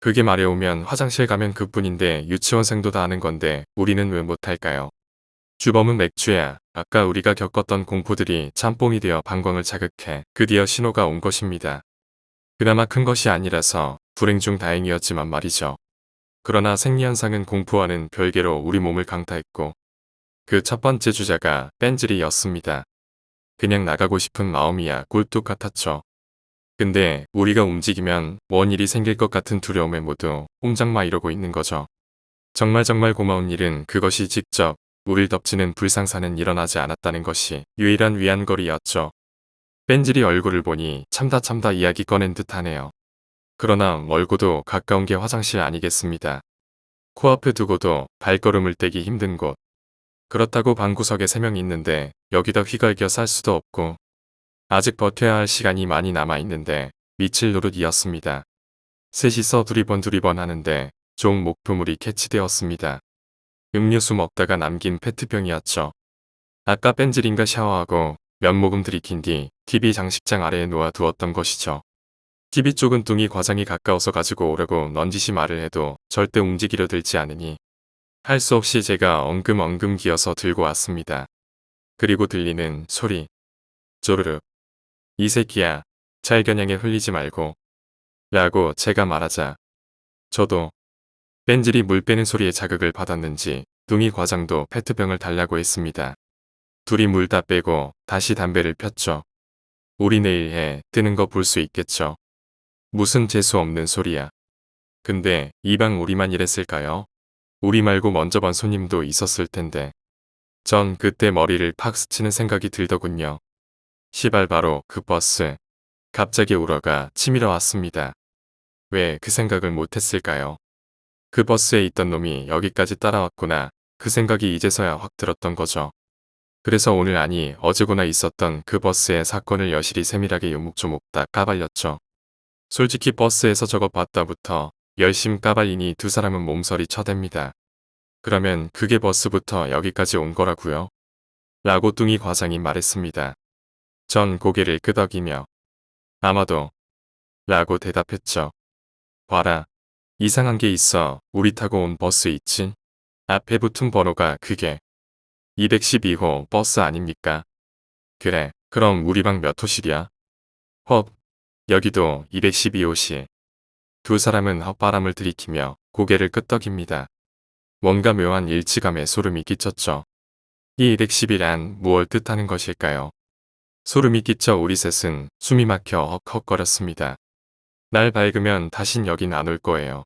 그게 말해오면 화장실 가면 그뿐인데 유치원생도 다 아는 건데 우리는 왜 못할까요? 주범은 맥주야. 아까 우리가 겪었던 공포들이 짬뽕이 되어 방광을 자극해 드디어 신호가 온 것입니다. 그나마 큰 것이 아니라서 불행 중 다행이었지만 말이죠. 그러나 생리현상은 공포와는 별개로 우리 몸을 강타했고 그 첫 번째 주자가 뺀질이였습니다. 그냥 나가고 싶은 마음이야 꿀뚝 같았죠. 근데 우리가 움직이면 뭔 일이 생길 것 같은 두려움에 모두 꼼짝마 이러고 있는 거죠. 정말 고마운 일은 그것이 직접 우릴 덮치는 불상사는 일어나지 않았다는 것이 유일한 위안거리였죠. 뺀질이 얼굴을 보니 참다 이야기 꺼낸 듯하네요. 그러나 멀고도 가까운 게 화장실 아니겠습니다. 코앞에 두고도 발걸음을 떼기 힘든 곳. 그렇다고 방구석에 3명 있는데 여기다 휘갈겨 쌀 수도 없고 아직 버텨야 할 시간이 많이 남아있는데 미칠 노릇이었습니다. 셋이서 두리번 하는데 종 목표물이 캐치되었습니다. 음료수 먹다가 남긴 페트병이었죠. 아까 뺀질인가 샤워하고 몇 모금 들이킨 뒤 TV 장식장 아래에 놓아두었던 것이죠. TV 쪽은 뚱이 과장이 가까워서 가지고 오라고 넌지시 말을 해도 절대 움직이려 들지 않으니 할 수 없이 제가 엉금엉금 기어서 들고 왔습니다. 그리고 들리는 소리. 쪼르륵. 이 새끼야. 잘겨냥에 흘리지 말고. 라고 제가 말하자. 저도 뺀질이 물 빼는 소리에 자극을 받았는지 뚱이 과장도 페트병을 달라고 했습니다. 둘이 물 다 빼고 다시 담배를 폈죠. 우리 내일 해 뜨는 거 볼 수 있겠죠. 무슨 재수 없는 소리야. 근데 이 방 우리만 이랬을까요? 우리 말고 먼저 본 손님도 있었을 텐데. 전 그때 머리를 팍 스치는 생각이 들더군요. 시발 바로 그 버스. 갑자기 우러가 치밀어 왔습니다. 왜 그 생각을 못했을까요? 그 버스에 있던 놈이 여기까지 따라왔구나. 그 생각이 이제서야 확 들었던 거죠. 그래서 오늘 아니 어제구나 있었던 그 버스의 사건을 여실히 세밀하게 요목조목 다 까발렸죠. 솔직히 버스에서 저거 봤다부터 열심 까발리니 두 사람은 몸서리 쳐댑니다. 그러면 그게 버스부터 여기까지 온 거라고요? 라고 뚱이 과장이 말했습니다. 전 고개를 끄덕이며 아마도 라고 대답했죠. 봐라. 이상한 게 있어. 우리 타고 온 버스 있지? 앞에 붙은 번호가 그게 212호 버스 아닙니까? 그래. 그럼 우리 방 몇 호실이야? 헉. 여기도 212호실. 두 사람은 헛바람을 들이키며 고개를 끄덕입니다. 뭔가 묘한 일치감에 소름이 끼쳤죠. 이 210이란 무얼 뜻하는 것일까요? 소름이 끼쳐 우리 셋은 숨이 막혀 헉헉거렸습니다. 날 밝으면 다신 여긴 안 올 거예요.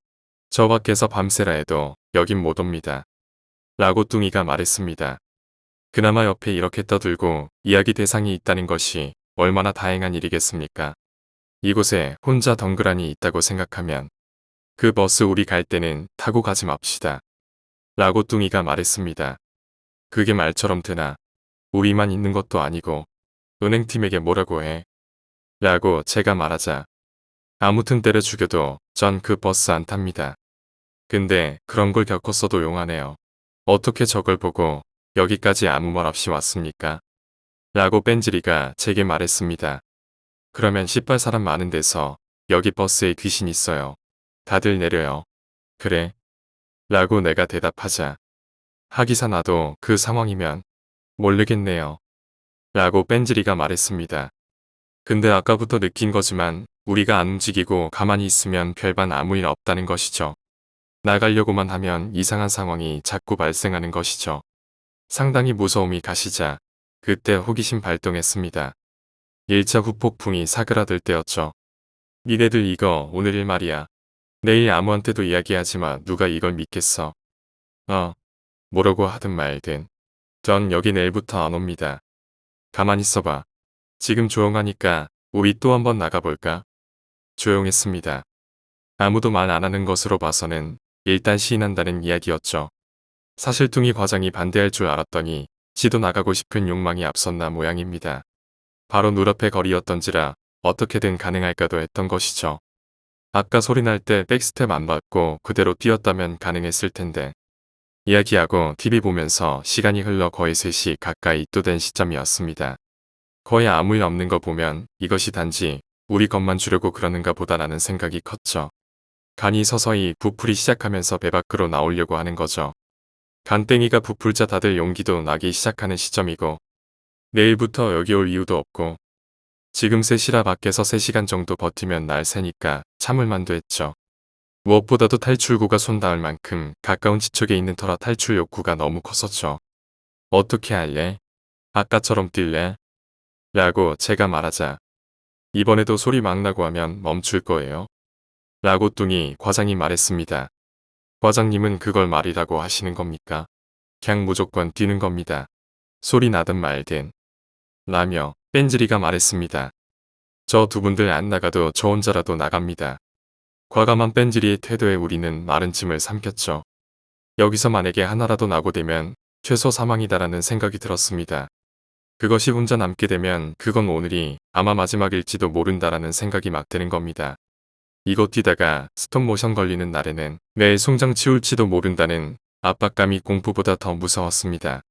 저 밖에서 밤새라 해도 여긴 못 옵니다. 라고 뚱이가 말했습니다. 그나마 옆에 이렇게 떠들고 이야기 대상이 있다는 것이 얼마나 다행한 일이겠습니까? 이곳에 혼자 덩그러니 있다고 생각하면 그 버스 우리 갈 때는 타고 가지 맙시다. 라고 뚱이가 말했습니다. 그게 말처럼 되나? 우리만 있는 것도 아니고 은행팀에게 뭐라고 해? 라고 제가 말하자. 아무튼 때려 죽여도 전 그 버스 안 탑니다. 근데 그런 걸 겪었어도 용하네요. 어떻게 저걸 보고 여기까지 아무 말 없이 왔습니까? 라고 뺀질이가 제게 말했습니다. 그러면 씨발 사람 많은 데서 여기 버스에 귀신 있어요. 다들 내려요. 그래? 라고 내가 대답하자. 하기사 나도 그 상황이면 모르겠네요. 라고 뺀질이가 말했습니다. 근데 아까부터 느낀 거지만 우리가 안 움직이고 가만히 있으면 별반 아무 일 없다는 것이죠. 나가려고만 하면 이상한 상황이 자꾸 발생하는 것이죠. 상당히 무서움이 가시자 그때 호기심 발동했습니다. 1차 후폭풍이 사그라들 때였죠. 니네들 이거 오늘 일 말이야. 내일 아무한테도 이야기하지 마. 누가 이걸 믿겠어. 뭐라고 하든 말든. 전 여기 내일부터 안 옵니다. 가만히 있어봐. 지금 조용하니까 우리 또 한번 나가볼까? 조용했습니다. 아무도 말 안 하는 것으로 봐서는 일단 시인한다는 이야기였죠. 사실 뚱이 과장이 반대할 줄 알았더니 지도 나가고 싶은 욕망이 앞섰나 모양입니다. 바로 눈앞의 거리였던지라 어떻게든 가능할까도 했던 것이죠. 아까 소리 날 때 백스텝 안 밟고 그대로 뛰었다면 가능했을 텐데. 이야기하고 TV 보면서 시간이 흘러 거의 3시 가까이 또 된 시점이었습니다. 거의 아무 일 없는 거 보면 이것이 단지 우리 것만 주려고 그러는가 보다라는 생각이 컸죠. 간이 서서히 부풀이 시작하면서 배 밖으로 나오려고 하는 거죠. 간땡이가 부풀자 다들 용기도 나기 시작하는 시점이고 내일부터 여기 올 이유도 없고 지금 3시라 밖에서 3시간 정도 버티면 날 새니까 참을 만도 했죠. 무엇보다도 탈출구가 손 닿을 만큼 가까운 지척에 있는 터라 탈출 욕구가 너무 컸었죠. 어떻게 할래? 아까처럼 뛸래? 라고 제가 말하자 이번에도 소리 막 나고 하면 멈출 거예요. 라고 뚱이 과장이 말했습니다. 과장님은 그걸 말이라고 하시는 겁니까? 그냥 무조건 뛰는 겁니다. 소리 나든 말든. 라며 뺀질이가 말했습니다. 저 두 분들 안 나가도 저 혼자라도 나갑니다. 과감한 뺀질이의 태도에 우리는 마른 침을 삼켰죠. 여기서 만약에 하나라도 나고되면 최소 사망이다라는 생각이 들었습니다. 그것이 혼자 남게 되면 그건 오늘이 아마 마지막일지도 모른다라는 생각이 막 드는 겁니다. 이곳 뛰다가 스톱모션 걸리는 날에는 내 송장 치울지도 모른다는 압박감이 공포보다 더 무서웠습니다.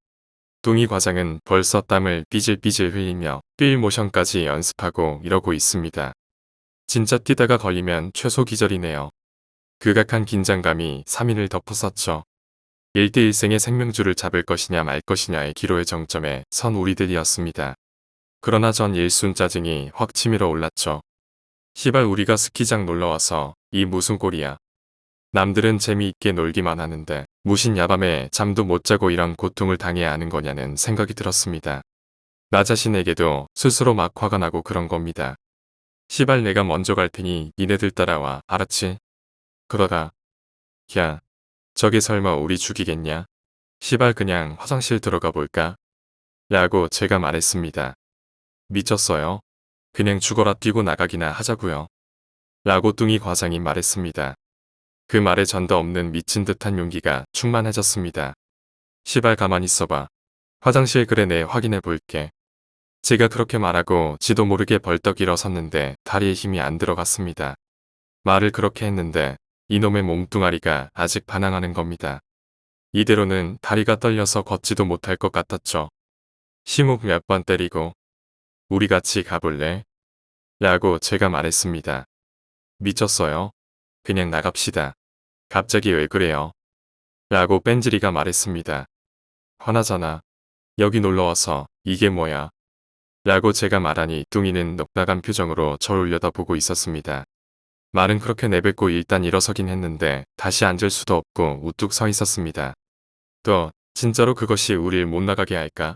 뚱이 과장은 벌써 땀을 삐질삐질 흘리며 뛸 모션까지 연습하고 이러고 있습니다. 진짜 뛰다가 걸리면 최소 기절이네요. 극악한 긴장감이 3일을 덮었었죠. 1대1생의 생명줄을 잡을 것이냐 말 것이냐의 기로의 정점에 선 우리들이었습니다. 그러나 전 일순 짜증이 확 치밀어 올랐죠. 시발 우리가 스키장 놀러와서 이 무슨 꼴이야. 남들은 재미있게 놀기만 하는데 무신 야밤에 잠도 못 자고 이런 고통을 당해야 하는 거냐는 생각이 들었습니다. 나 자신에게도 스스로 막 화가 나고 그런 겁니다. 시발 내가 먼저 갈 테니 니네들 따라와 알았지? 그러다 야 저게 설마 우리 죽이겠냐? 시발 그냥 화장실 들어가 볼까? 라고 제가 말했습니다. 미쳤어요? 그냥 죽어라 뛰고 나가기나 하자고요. 라고 뚱이 과장이 말했습니다. 그 말에 전도 없는 미친 듯한 용기가 충만해졌습니다. 시발 가만히 있어봐. 화장실 그래 내 확인해 볼게. 제가 그렇게 말하고 지도 모르게 벌떡 일어섰는데 다리에 힘이 안 들어갔습니다. 말을 그렇게 했는데 이놈의 몸뚱아리가 아직 반항하는 겁니다. 이대로는 다리가 떨려서 걷지도 못할 것 같았죠. 심호흡 몇 번 때리고 우리 같이 가볼래? 라고 제가 말했습니다. 미쳤어요? 그냥 나갑시다. 갑자기 왜 그래요? 라고 뺀질이가 말했습니다. 화나잖아. 여기 놀러와서 이게 뭐야? 라고 제가 말하니 뚱이는 넉나간 표정으로 저를 올려다보고 있었습니다. 말은 그렇게 내뱉고 일단 일어서긴 했는데 다시 앉을 수도 없고 우뚝 서 있었습니다. 또 진짜로 그것이 우릴 못 나가게 할까?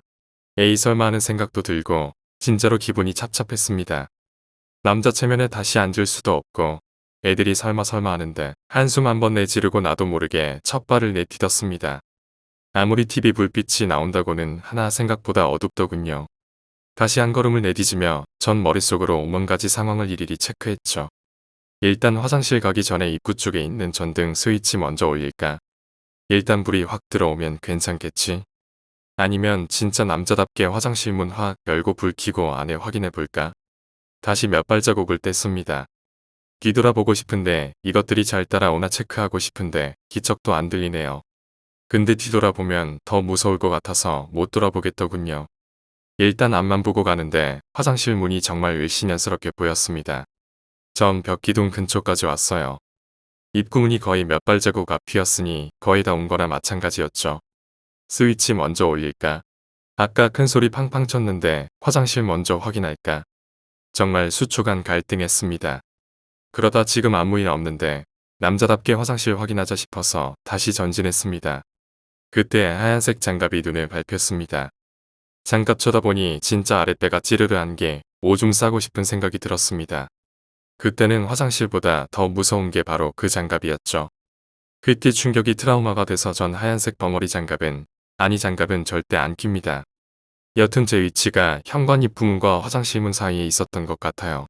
에이 설마 하는 생각도 들고 진짜로 기분이 찹찹했습니다. 남자 체면에 다시 앉을 수도 없고 애들이 설마 하는데 한숨 한번 내지르고 나도 모르게 첫 발을 내디뎠습니다. 아무리 TV 불빛이 나온다고는 하나 생각보다 어둡더군요. 다시 한 걸음을 내디지며 전 머릿속으로 오만 가지 상황을 일일이 체크했죠. 일단 화장실 가기 전에 입구 쪽에 있는 전등 스위치 먼저 올릴까? 일단 불이 확 들어오면 괜찮겠지? 아니면 진짜 남자답게 화장실 문 확 열고 불 켜고 안에 확인해 볼까? 다시 몇 발자국을 뗐습니다. 뒤돌아보고 싶은데 이것들이 잘 따라오나 체크하고 싶은데 기척도 안 들리네요. 근데 뒤돌아보면 더 무서울 것 같아서 못 돌아보겠더군요. 일단 앞만 보고 가는데 화장실 문이 정말 을씨년스럽게 보였습니다. 전 벽기둥 근처까지 왔어요. 입구문이 거의 몇 발자국 앞이었으니 거의 다 온 거나 마찬가지였죠. 스위치 먼저 올릴까? 아까 큰 소리 팡팡 쳤는데 화장실 먼저 확인할까? 정말 수초간 갈등했습니다. 그러다 지금 아무 일 없는데 남자답게 화장실 확인하자 싶어서 다시 전진했습니다. 그때 하얀색 장갑이 눈을 밟혔습니다. 장갑 쳐다보니 진짜 아랫배가 찌르르한 게 오줌 싸고 싶은 생각이 들었습니다. 그때는 화장실보다 더 무서운 게 바로 그 장갑이었죠. 그때 충격이 트라우마가 돼서 전 하얀색 벙어리 장갑은 절대 안 낍니다. 여튼 제 위치가 현관 입구문과 화장실 문 사이에 있었던 것 같아요.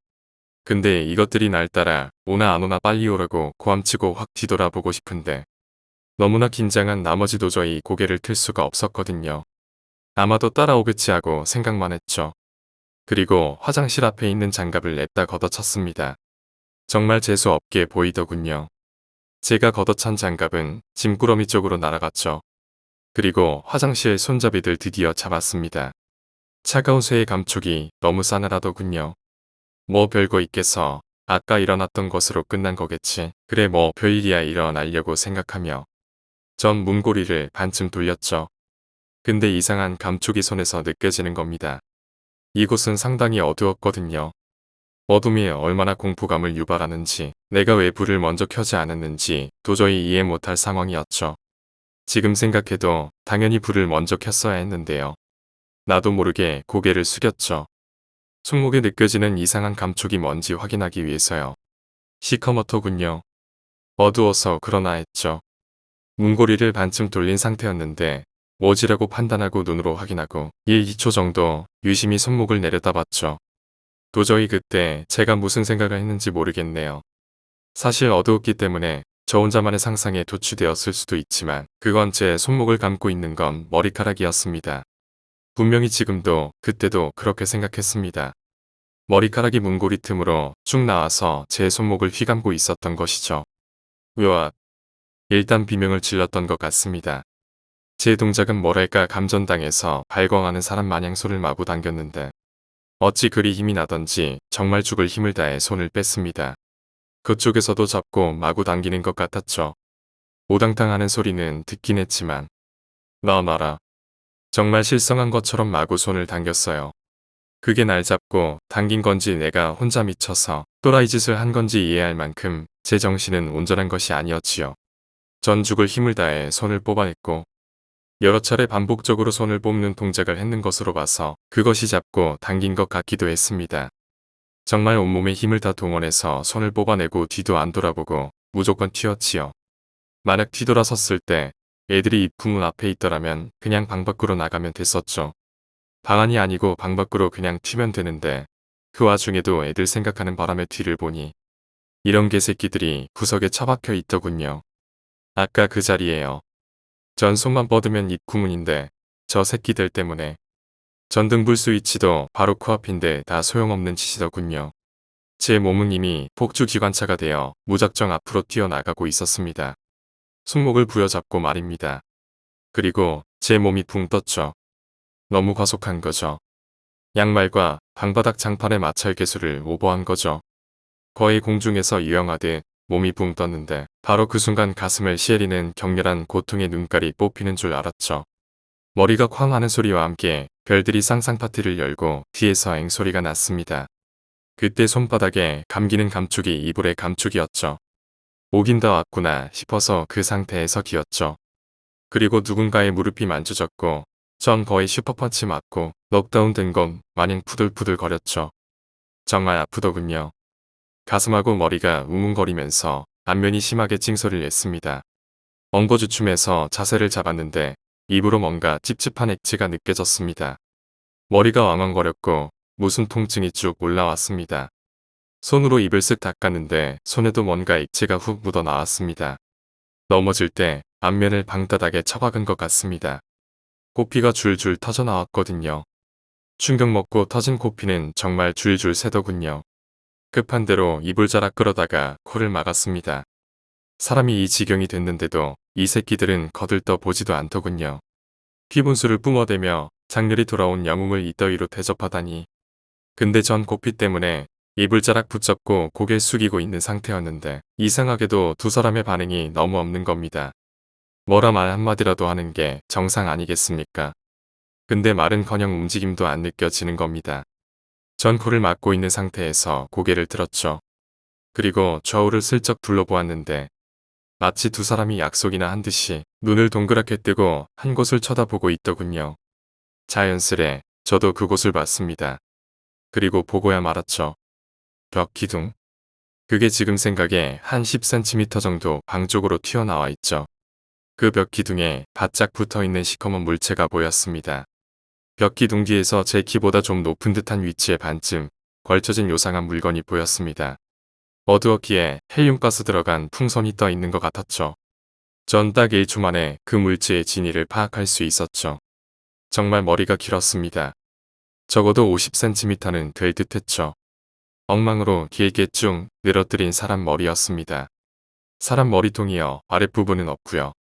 근데 이것들이 날 따라 오나 안 오나 빨리 오라고 고함치고 확 뒤돌아보고 싶은데 너무나 긴장한 나머지 도저히 고개를 틀 수가 없었거든요. 아마도 따라오겠지 하고 생각만 했죠. 그리고 화장실 앞에 있는 장갑을 냅다 걷어찼습니다. 정말 재수 없게 보이더군요. 제가 걷어찬 장갑은 짐꾸러미 쪽으로 날아갔죠. 그리고 화장실 손잡이들 드디어 잡았습니다. 차가운 쇠의 감촉이 너무 싸늘하더군요. 뭐 별거 있겠어. 아까 일어났던 것으로 끝난 거겠지. 그래 뭐 별일이야 일어나려고 생각하며 전 문고리를 반쯤 돌렸죠. 근데 이상한 감촉이 손에서 느껴지는 겁니다. 이곳은 상당히 어두웠거든요. 어둠이 얼마나 공포감을 유발하는지 내가 왜 불을 먼저 켜지 않았는지 도저히 이해 못할 상황이었죠. 지금 생각해도 당연히 불을 먼저 켰어야 했는데요. 나도 모르게 고개를 숙였죠. 손목에 느껴지는 이상한 감촉이 뭔지 확인하기 위해서요. 시커멓더군요. 어두워서 그러나 했죠. 문고리를 반쯤 돌린 상태였는데 뭐지라고 판단하고 눈으로 확인하고 1, 2초 정도 유심히 손목을 내려다봤죠. 도저히 그때 제가 무슨 생각을 했는지 모르겠네요. 사실 어두웠기 때문에 저 혼자만의 상상에 도취되었을 수도 있지만 그건 제 손목을 감고 있는 건 머리카락이었습니다. 분명히 지금도 그때도 그렇게 생각했습니다. 머리카락이 문고리 틈으로 쭉 나와서 제 손목을 휘감고 있었던 것이죠. 으악. 일단 비명을 질렀던 것 같습니다. 제 동작은 뭐랄까 감전당해서 발광하는 사람 마냥 손을 마구 당겼는데 어찌 그리 힘이 나던지 정말 죽을 힘을 다해 손을 뺐습니다. 그쪽에서도 잡고 마구 당기는 것 같았죠. 오당탕 하는 소리는 듣긴 했지만 놔놔라. 정말 실성한 것처럼 마구 손을 당겼어요. 그게 날 잡고 당긴 건지 내가 혼자 미쳐서 또라이 짓을 한 건지 이해할 만큼 제 정신은 온전한 것이 아니었지요. 전 죽을 힘을 다해 손을 뽑아냈고 여러 차례 반복적으로 손을 뽑는 동작을 했는 것으로 봐서 그것이 잡고 당긴 것 같기도 했습니다. 정말 온몸에 힘을 다 동원해서 손을 뽑아내고 뒤도 안 돌아보고 무조건 튀었지요. 만약 뒤돌아섰을 때 애들이 입구문 앞에 있더라면 그냥 방 밖으로 나가면 됐었죠. 방 안이 아니고 방 밖으로 그냥 튀면 되는데 그 와중에도 애들 생각하는 바람에 뒤를 보니 이런 개새끼들이 구석에 처박혀 있더군요. 아까 그 자리에요. 전 손만 뻗으면 입구문인데 저 새끼들 때문에 전등불 스위치도 바로 코앞인데 다 소용없는 짓이더군요. 제 몸은 이미 폭주기관차가 되어 무작정 앞으로 뛰어나가고 있었습니다. 손목을 부여잡고 말입니다. 그리고 제 몸이 붕 떴죠. 너무 과속한 거죠. 양말과 방바닥 장판의 마찰 계수를 오버한 거죠. 거의 공중에서 유영하듯 몸이 붕 떴는데 바로 그 순간 가슴을 시해리는 격렬한 고통의 눈깔이 뽑히는 줄 알았죠. 머리가 쾅 하는 소리와 함께 별들이 쌍쌍파티를 열고 뒤에서 앵소리가 났습니다. 그때 손바닥에 감기는 감촉이 이불의 감촉이었죠. 오긴 다 왔구나 싶어서 그 상태에서 기었죠. 그리고 누군가의 무릎이 만져졌고 전 거의 슈퍼펀치 맞고 넉다운 된 건 마냥 푸들푸들 거렸죠. 정말 아프더군요. 가슴하고 머리가 웅웅거리면서 안면이 심하게 찡소리를 냈습니다. 엉거주춤해서 자세를 잡았는데 입으로 뭔가 찝찝한 액체가 느껴졌습니다. 머리가 왕왕거렸고 무슨 통증이 쭉 올라왔습니다. 손으로 입을 쓱 닦았는데 손에도 뭔가 액체가 훅 묻어 나왔습니다. 넘어질 때 안면을 방따닥에 처박은 것 같습니다. 코피가 줄줄 터져 나왔거든요. 충격 먹고 터진 코피는 정말 줄줄 새더군요. 급한 대로 이불 자락 끌어다가 코를 막았습니다. 사람이 이 지경이 됐는데도 이 새끼들은 거들떠 보지도 않더군요. 피분수를 뿜어대며 장렬히 돌아온 영웅을 이따위로 대접하다니. 근데 전 코피 때문에 이불자락 붙잡고 고개 숙이고 있는 상태였는데 이상하게도 두 사람의 반응이 너무 없는 겁니다. 뭐라 말 한마디라도 하는 게 정상 아니겠습니까? 근데 말은커녕 움직임도 안 느껴지는 겁니다. 전 코를 막고 있는 상태에서 고개를 들었죠. 그리고 좌우를 슬쩍 둘러보았는데 마치 두 사람이 약속이나 한 듯이 눈을 동그랗게 뜨고 한 곳을 쳐다보고 있더군요. 자연스레 저도 그곳을 봤습니다. 그리고 보고야 말았죠. 벽 기둥. 그게 지금 생각에 한 10cm 정도 방 쪽으로 튀어나와 있죠. 그 벽 기둥에 바짝 붙어있는 시커먼 물체가 보였습니다. 벽 기둥 뒤에서 제 키보다 좀 높은 듯한 위치에 반쯤 걸쳐진 요상한 물건이 보였습니다. 어두웠기에 헬륨가스 들어간 풍선이 떠 있는 것 같았죠. 전 딱 1초 만에 그 물체의 진위를 파악할 수 있었죠. 정말 머리가 길었습니다. 적어도 50cm는 될 듯했죠. 엉망으로 길게 쭉 늘어뜨린 사람 머리였습니다. 사람 머리통이요. 아랫부분은 없고요.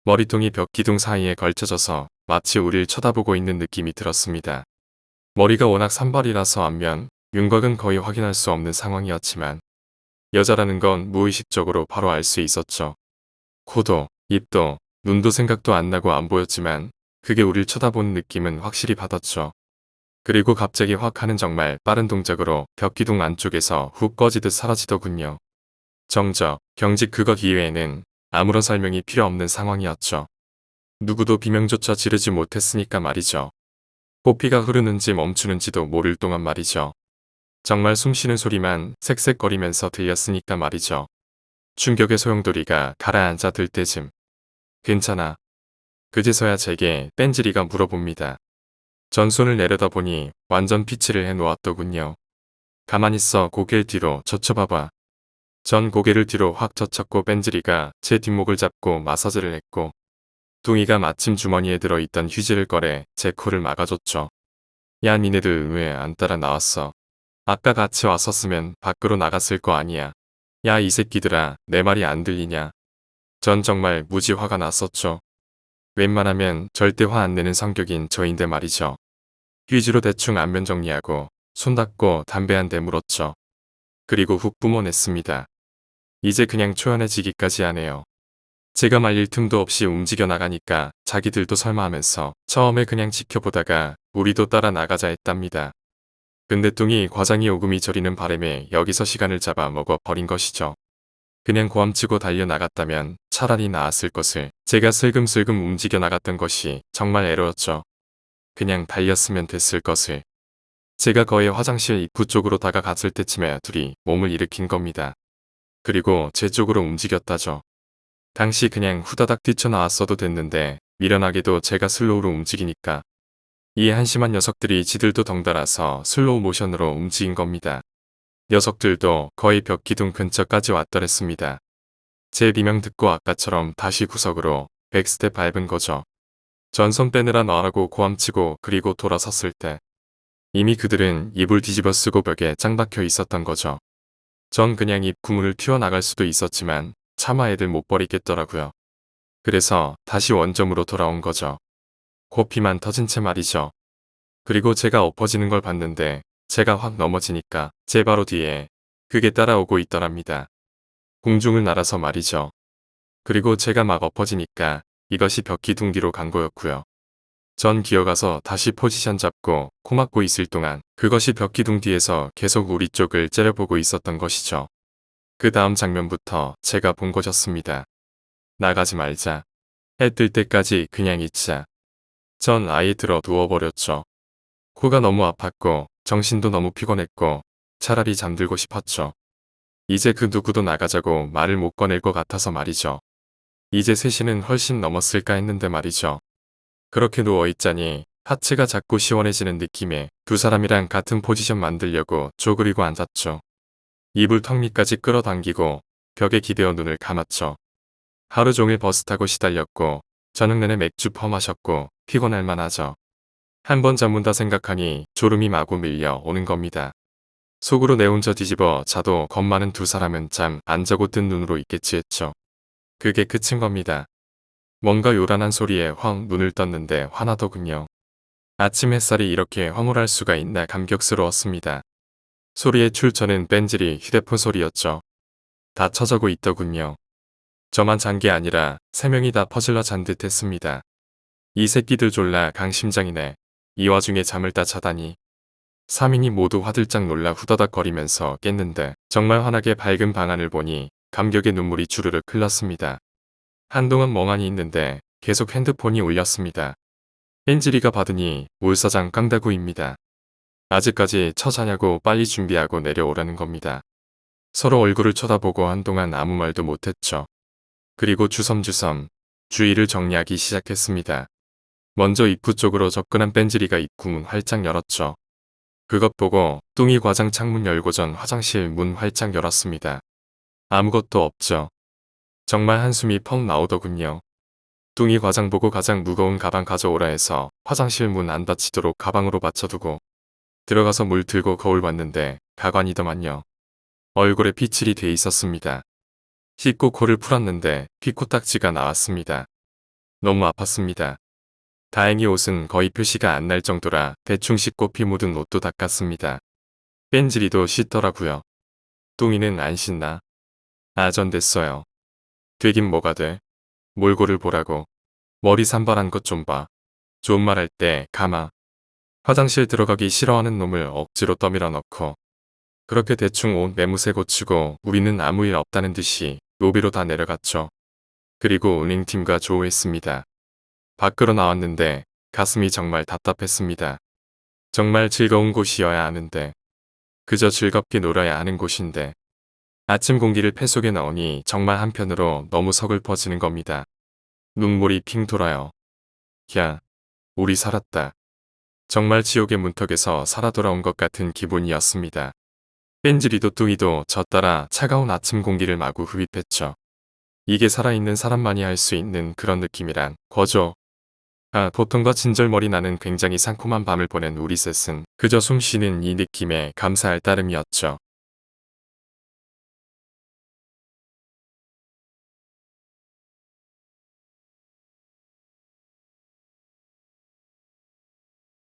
머리통이 벽 기둥 사이에 걸쳐져서 마치 우릴 쳐다보고 있는 느낌이 들었습니다. 머리가 워낙 산발이라서 앞면, 윤곽은 거의 확인할 수 없는 상황이었지만 여자라는 건 무의식적으로 바로 알 수 있었죠. 코도, 입도, 눈도 생각도 안 나고 안 보였지만 그게 우릴 쳐다보는 느낌은 확실히 받았죠. 그리고 갑자기 확 하는 정말 빠른 동작으로 벽 기둥 안쪽에서 훅 꺼지듯 사라지더군요. 정적, 경직 그것 이외에는 아무런 설명이 필요 없는 상황이었죠. 누구도 비명조차 지르지 못했으니까 말이죠. 코피가 흐르는지 멈추는지도 모를 동안 말이죠. 정말 숨쉬는 소리만 색색거리면서 들렸으니까 말이죠. 충격의 소용돌이가 가라앉아 들 때쯤. 괜찮아. 그제서야 제게 뺀질이가 물어봅니다. 전 손을 내려다보니 완전 피치를 해놓았더군요. 가만히 있어 고개를 뒤로 젖혀봐봐. 전 고개를 뒤로 확 젖혔고 뺀질이가 제 뒷목을 잡고 마사지를 했고 뚱이가 마침 주머니에 들어있던 휴지를 꺼내 제 코를 막아줬죠. 야 니네들 왜 안 따라 나왔어? 아까 같이 왔었으면 밖으로 나갔을 거 아니야. 야 이 새끼들아 내 말이 안 들리냐. 전 정말 무지 화가 났었죠. 웬만하면 절대 화 안 내는 성격인 저인데 말이죠. 휴지로 대충 안면 정리하고 손 닦고 담배 한 대 물었죠. 그리고 훅 뿜어냈습니다. 이제 그냥 초연해지기까지 하네요. 제가 말릴 틈도 없이 움직여 나가니까 자기들도 설마 하면서 처음에 그냥 지켜보다가 우리도 따라 나가자 했답니다. 근데 뚱이 과장이 오금이 저리는 바람에 여기서 시간을 잡아 먹어 버린 것이죠. 그냥 고함치고 달려나갔다면 차라리 나았을 것을 제가 슬금슬금 움직여 나갔던 것이 정말 애로웠죠. 그냥 달렸으면 됐을 것을. 제가 거의 화장실 입구 쪽으로 다가갔을 때쯤에 둘이 몸을 일으킨 겁니다. 그리고 제 쪽으로 움직였다죠. 당시 그냥 후다닥 뛰쳐나왔어도 됐는데 미련하게도 제가 슬로우로 움직이니까 이 한심한 녀석들이 지들도 덩달아서 슬로우 모션으로 움직인 겁니다. 녀석들도 거의 벽 기둥 근처까지 왔더랬습니다. 제 비명 듣고 아까처럼 다시 구석으로 백스텝 밟은 거죠. 전손 빼느라 너라고 고함치고 그리고 돌아섰을 때 이미 그들은 입을 뒤집어 쓰고 벽에 짱 박혀 있었던 거죠. 전 그냥 입 구문을 튀어나갈 수도 있었지만 차마 애들 못 버리겠더라고요. 그래서 다시 원점으로 돌아온 거죠. 코피만 터진 채 말이죠. 그리고 제가 엎어지는 걸 봤는데 제가 확 넘어지니까 제 바로 뒤에 그게 따라오고 있더랍니다. 공중을 날아서 말이죠. 그리고 제가 막 엎어지니까 이것이 벽 기둥 뒤로 간 거였고요. 전 기어가서 다시 포지션 잡고 코 막고 있을 동안 그것이 벽 기둥 뒤에서 계속 우리 쪽을 째려보고 있었던 것이죠. 그 다음 장면부터 제가 본 것이었습니다. 나가지 말자. 해 뜰 때까지 그냥 있자. 전 아예 들어 누워버렸죠. 코가 너무 아팠고 정신도 너무 피곤했고 차라리 잠들고 싶었죠. 이제 그 누구도 나가자고 말을 못 꺼낼 것 같아서 말이죠. 이제 3시는 훨씬 넘었을까 했는데 말이죠. 그렇게 누워있자니 하체가 자꾸 시원해지는 느낌에 두 사람이랑 같은 포지션 만들려고 쪼그리고 앉았죠. 이불 턱 밑까지 끌어당기고 벽에 기대어 눈을 감았죠. 하루 종일 버스 타고 시달렸고 저녁 내내 맥주 퍼마셨고 피곤할 만하죠. 한 번 잠문다 생각하니 졸음이 마구 밀려오는 겁니다. 속으로 내 혼자 뒤집어 자도 겁 많은 두 사람은 잠 안 자고 뜬 눈으로 있겠지 했죠. 그게 끝인 겁니다. 뭔가 요란한 소리에 확 눈을 떴는데 화나더군요. 아침 햇살이 이렇게 황홀할 수가 있나 감격스러웠습니다. 소리의 출처는 뺀질이 휴대폰 소리였죠. 다 쳐자고 있더군요. 저만 잔 게 아니라 3명이 다 퍼질러 잔 듯 했습니다. 이 새끼들 졸라 강심장이네. 이 와중에 잠을 다 자다니. 3인이 모두 화들짝 놀라 후다닥거리면서 깼는데 정말 환하게 밝은 방안을 보니 감격의 눈물이 주르륵 흘렀습니다. 한동안 멍하니 있는데 계속 핸드폰이 울렸습니다. 뺀질이가 받으니 울사장 깡다구입니다. 아직까지 처자냐고 빨리 준비하고 내려오라는 겁니다. 서로 얼굴을 쳐다보고 한동안 아무 말도 못했죠. 그리고 주섬주섬 주위를 정리하기 시작했습니다. 먼저 입구 쪽으로 접근한 뺀질이가 입구문 활짝 열었죠. 그것 보고 뚱이 과장 창문 열고 전 화장실 문 활짝 열었습니다. 아무것도 없죠. 정말 한숨이 펑 나오더군요. 뚱이 과장 보고 가장 무거운 가방 가져오라 해서 화장실 문 안 닫히도록 가방으로 받쳐두고 들어가서 물 들고 거울 봤는데 가관이더만요. 얼굴에 피칠이 돼 있었습니다. 씻고 코를 풀었는데 피코딱지가 나왔습니다. 너무 아팠습니다. 다행히 옷은 거의 표시가 안 날 정도라 대충 씻고 피 묻은 옷도 닦았습니다. 뺀질이도 씻더라고요. 뚱이는 안 씻나? 아 전 됐어요. 되긴 뭐가 돼. 몰골을 보라고. 머리 산발한 것 좀 봐. 좋은 말 할 때 가마. 화장실 들어가기 싫어하는 놈을 억지로 떠밀어 넣고 그렇게 대충 옷 매무새 고치고 우리는 아무 일 없다는 듯이 로비로 다 내려갔죠. 그리고 은행팀과 조우했습니다. 밖으로 나왔는데 가슴이 정말 답답했습니다. 정말 즐거운 곳이어야 하는데, 그저 즐겁게 놀아야 하는 곳인데, 아침 공기를 폐 속에 넣으니 정말 한편으로 너무 서글퍼지는 겁니다. 눈물이 핑 돌아요. 야, 우리 살았다. 정말 지옥의 문턱에서 살아 돌아온 것 같은 기분이었습니다. 뺀질이도 뚱이도 저 따라 차가운 아침 공기를 마구 흡입했죠. 이게 살아있는 사람만이 할 수 있는 그런 느낌이란 거죠. 고통과 진절머리 나는 굉장히 상콤한 밤을 보낸 우리 셋은 그저 숨쉬는 이 느낌에 감사할 따름이었죠.